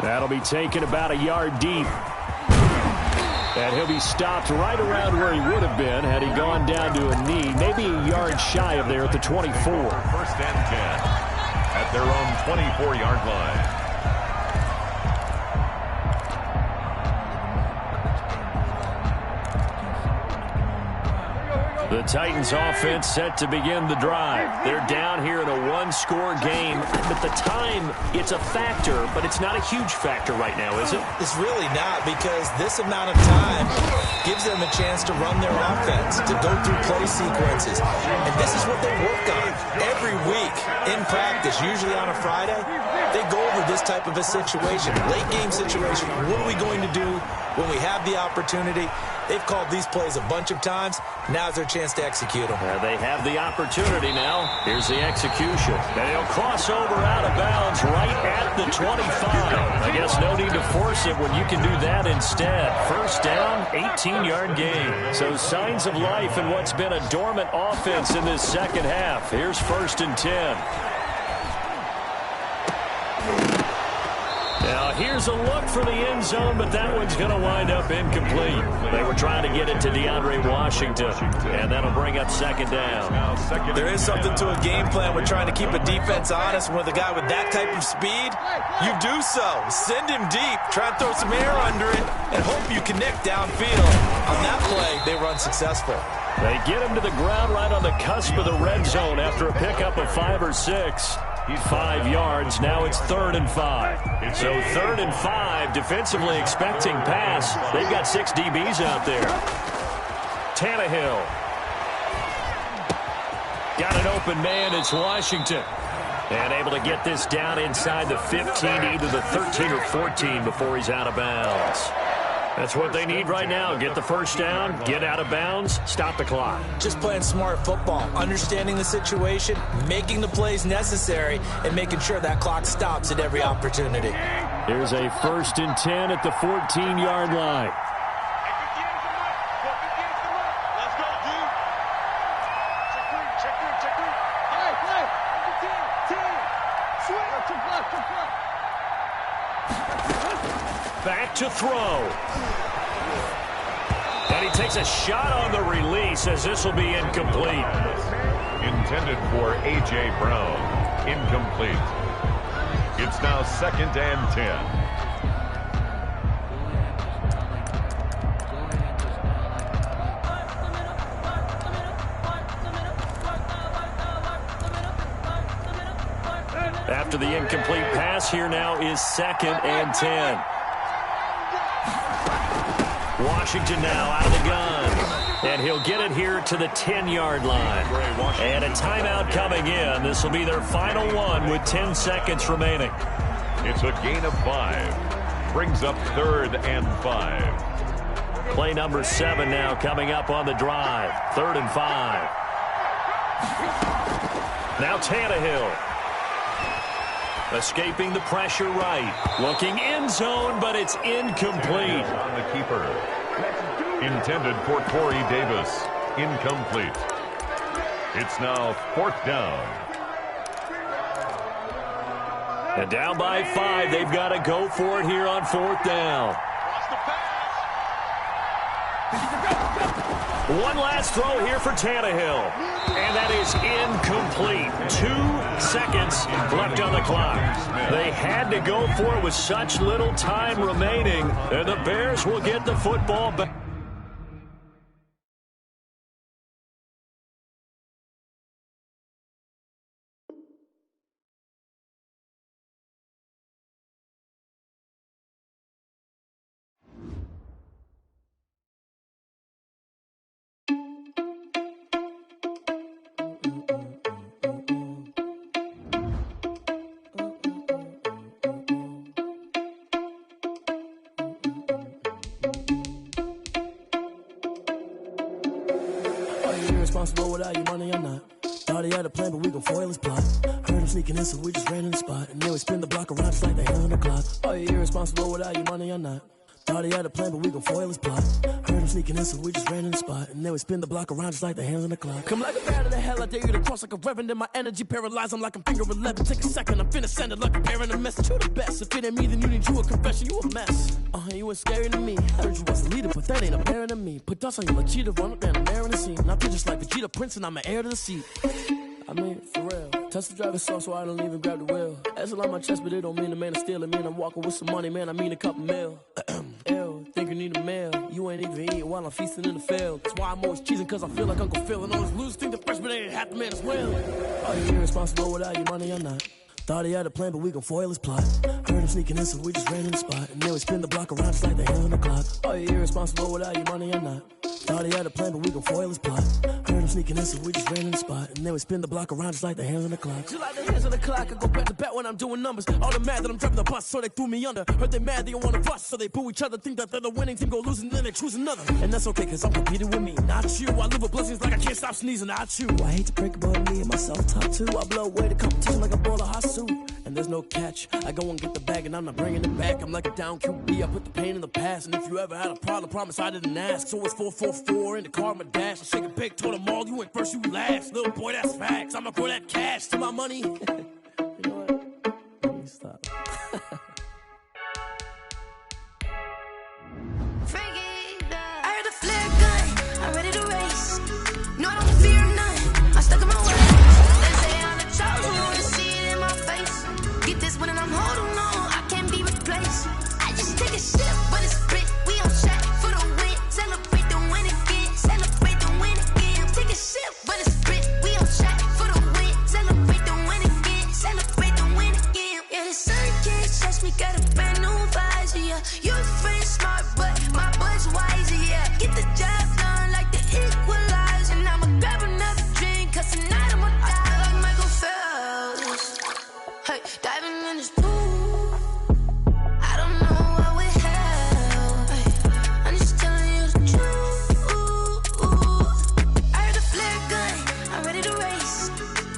That'll be taken about a yard deep. And he'll be stopped right around where he would have been had he gone down to a knee, maybe a yard shy of there at the 24. First and 10 at their own 24-yard line. The Titans offense set to begin the drive. They're down here in a one-score game. But the time, it's a factor, but it's not a huge factor right now, is it? It's really not, because this amount of time gives them a chance to run their offense, to go through play sequences. And this is what they work on every week in practice, usually on a Friday. They go over this type of a situation, late-game situation. What are we going to do when we have the opportunity? They've called these plays a bunch of times. Now's their chance to execute them. They have the opportunity now. Here's the execution. And he'll cross over out of bounds right at the 25. I guess no need to force it when you can do that instead. First down, 18-yard gain. So signs of life in what's been a dormant offense in this second half. Here's 1st and 10. Now, here's a look for the end zone, but that one's going to wind up incomplete. They were trying to get it to DeAndre Washington, and that'll bring up 2nd down. There is something to a game plan with trying to keep a defense honest. With a guy with that type of speed, you do so. Send him deep, try and throw some air under it, and hope you connect downfield. On that play, they were unsuccessful. They get him to the ground right on the cusp of the red zone after a pickup of 5 or 6. 5 yards. Now it's 3rd and 5. So 3rd and 5, defensively expecting pass. They've got 6 DBs out there. Tannehill. Got an open man. It's Washington. And able to get this down inside the 15, either the 13 or 14 before he's out of bounds. That's what they need right now. Get the first down, get out of bounds, stop the clock. Just playing smart football, understanding the situation, making the plays necessary, and making sure that clock stops at every opportunity. Here's a 1st and 10 at the 14-yard line. Back to throw. And he takes a shot on the release as this will be incomplete. Intended for A.J. Brown. Incomplete. It's now 2nd and 10. After the incomplete pass, here now is 2nd and 10. Washington now out of the gun. And he'll get it here to the 10-yard line. And a timeout coming in. This will be their final one with 10 seconds remaining. It's a gain of 5. Brings up 3rd and 5. Play number 7 now coming up on the drive. 3rd and 5. Now Tannehill. Escaping the pressure right. Looking end zone, but it's incomplete. On the keeper. Intended for Corey Davis. Incomplete. It's now 4th down. And down by 5. They've got to go for it here on 4th down. One last throw here for Tannehill. And that is incomplete. 2 seconds left on the clock. They had to go for it with such little time remaining. And the Bears will get the football back. Responsible without your money, I'm not. Thought he had a plan, but we gon' foil his plot. Heard him sneaking in, so we just ran in the spot. And then we spin the block around just like the hand on the clock. Are you irresponsible without your money or not? Thought he had a plan, but we gon' foil his plot. Heard him sneaking in, so we just ran in the spot. And then we spin the block around just like the hands on the clock. Come like a bat of the hell, I dare you to cross like a reverend. And my energy paralyzed, I'm like I'm finger 11. Take a second, I'm finna send it like a parent a message. You the best, if it ain't me, then you need you a confession. You a mess. You ain't scary to me. Heard you was a leader, but that ain't apparent to me. Put dust on you like Cheetah, run up down the mirror in the scene. I feel just like Vegeta Prince, and I'm an heir to the seat. I mean, for real. Touch the driver's soft, so I don't even grab the wheel. That's a lot on my chest, but it don't mean the man is stealing. Man, I'm walking with some money, man, I mean a couple mil. Ew, think you need a meal. You ain't even eating while I'm feasting in the field. That's why I'm always cheesing, cause I feel like Uncle Phil. And all those losers think the freshman ain't half the man as well. Are you irresponsible without your money or not? Thought he had a plan, but we gon' foil his plot. Heard him sneaking in, so we just ran in the spot. And then we spin the block around just like the hands on the clock. Are you irresponsible without your money or not? Thought he had a plan, but we gon' foil his plot. Heard him sneaking in, so we just ran in the spot. And then we spin the block around just like the hands on the clock. Just like the hands on the clock, I go back to back when I'm doing numbers. All the mad that I'm driving the bus, so they threw me under. Heard they mad, they don't wanna bust, so they boo each other. Think that they're the winning team, go losing, then they choose another. And that's okay, cause I'm competing with me, not you. I live with blessings like I can't stop sneezing, not you. I hate to break about me and my self-talk too. I blow away the competition like a ball of hot soup. And there's no catch. I go and get the bag and I'm not bringing it back. I'm like a down QB. I put the pain in the past. And if you ever had a problem, promise I didn't ask. So it's 444 in the car, my dash. I shake a big, told them all, you ain't first, you last. Little boy, that's facts. I'ma grow that cash to my money. You know what? Let me stop. I heard a flare gun. I'm ready to race. No, I don't fear none. I'm stuck in my way. They say I'm the chosen one. See it in my face. Get this one and I'm holding on. I can't be replaced. I just take a sip, but it's split. We on track for the win. Celebrate the win again. Celebrate the win again. Take a sip, but it's split. We on track for the win. Celebrate the win again. Celebrate the win again. Yeah, the sun can't touch me. Got a brand new visor. Yeah, your friend smart, but my bud's wiser. Yeah, get the job done like the equalizer. And I'ma grab another drink, cause tonight I'ma die like Michael Phelps. Hey, diving in this pool, I don't know what would help. Hey, I'm just telling you the truth. I heard a flare gun, I'm ready to race.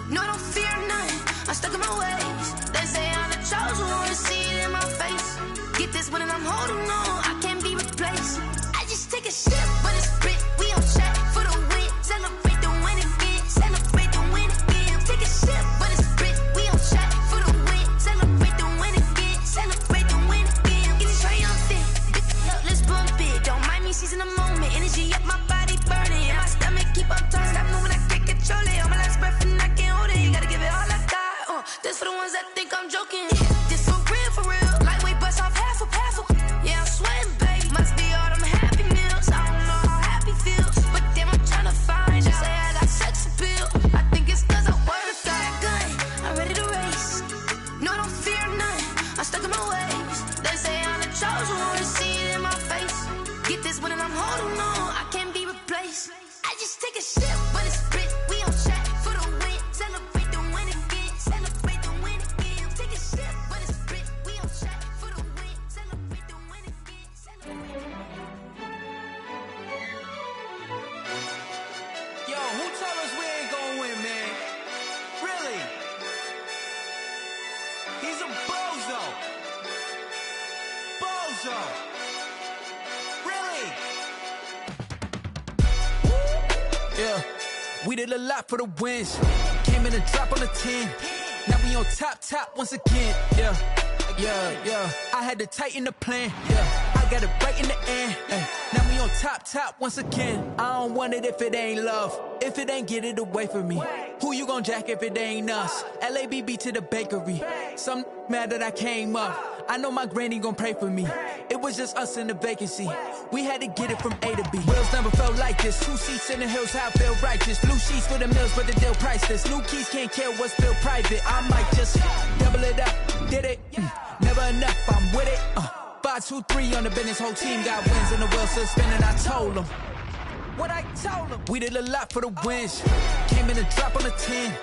No, I don't fear none, I'm stuck in my ways. They say I'm the chosen one, see it in my face. Get this one and I'm holding on, I can't be replaced. I just take a sip, but it's split. We on track for the win. Celebrate the win again. Celebrate the win again. Take a sip, but it's split. We on track for the win. Celebrate the win again. Celebrate the win again. Get it triumphant. Look, let's bump it. Don't mind me seizing the moment. Energy up my body burning. And my stomach keep on turning. Stop moving, I can't control it. On my last breath and I can't hold it. You gotta give it all I got. This for the ones that think I'm joking. This for real, for real. Lightweight bust off half a. Yeah, I'm sweating, babe. Must be all them happy meals. I don't know how happy feels, but damn, I'm tryna find you. Say I got sex appeal. I think it's cause I work that gun. I'm ready to race. No, I don't fear none. I'm stuck in my ways. They say I'm the chosen one. See it in my face. Get this one and I'm holding on. I can't be replaced. I just take a sip, but it's split. We on track for the win. Celebrate the win again. Celebrate the win again. Take a sip, but it's split. We on track for the win. Celebrate the win again. Yo, who told us we ain't gonna win, man? Really? He's a bozo. Bozo. Really? Yeah, we did a lot for the wins. Came in and drop on the 10. Now we on top once again. Yeah. I had to tighten the plan. Yeah, I got it right in the end. Now we on top once again. I don't want it if it ain't love. If it ain't, get it away from me. Who you gon' jack if it ain't us? LABB to the bakery. Some mad that I came up. I know my granny gon' pray for me. It was just us in the vacancy. We had to get it from A to B. Wheels never felt like this. 2 seats in the hills, how I feel righteous. Blue sheets for the mills, but the deal priceless. New keys can't care what's still private. I might just double it up. Did it? Never enough, I'm with it. 5, 2, 3 on the business. Whole team got wins and the wheels still spinning. I told them what I told them. We did a lot for the wins. Came in and drop on the 10.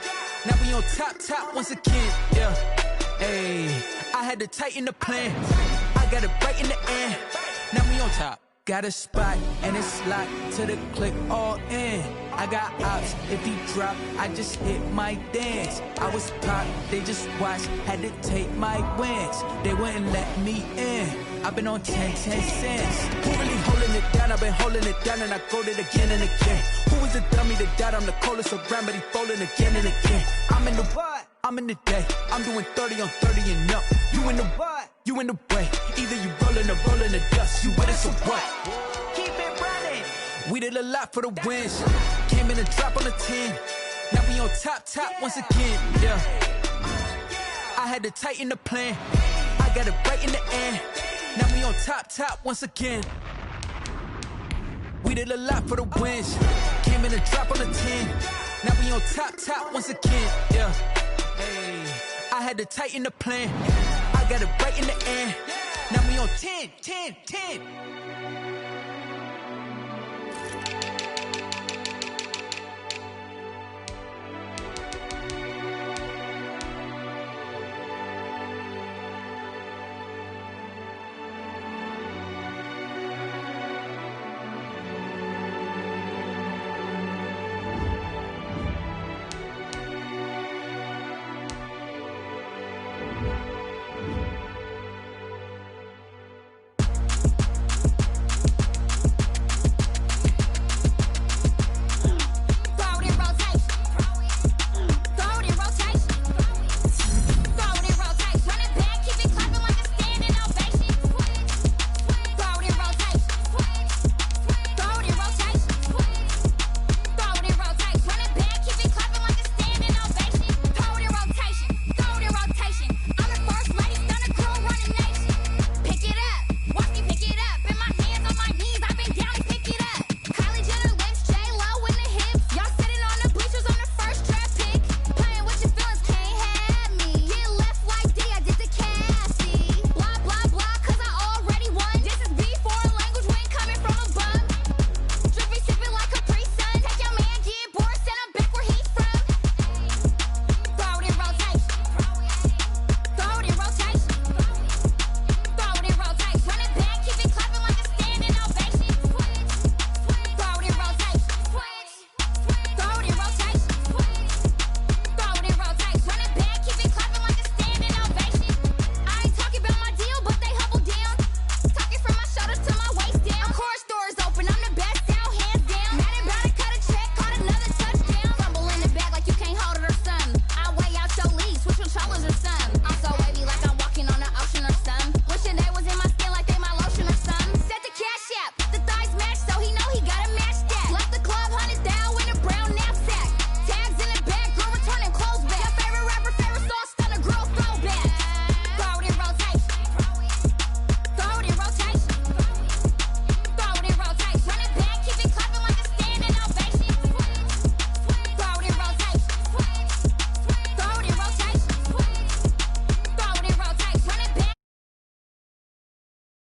Now we on top once again. Yeah. Hey, I had to tighten the plan. I got it right in the end. Now we on top. Got a spot and it's locked to the click all in. I got ops, if he drop, I just hit my dance. I was top, they just watched, had to take my wins. They wouldn't let me in. I've been on 10 cents. Who really holding it down? I've been holding it down and I go it again and again. Who was the dummy that died? I'm the coldest around, but he falling again and again. I'm in the what? I'm in the day. I'm doing 30 on 30 and up. You in the what? You in the way. Either you rolling or rolling the dust. You with us or what? Keep it running. We did a lot for the wins. Came in and drop on the 10. Now we on top once again. Yeah. I had to tighten the plan. I got it right in the end. Now we on top once again. We did a lot for the wins. Came in and drop on the 10. Now we on top once again. Yeah. Hey. I had to tighten the plan. I got it right in the end. Now we on 10.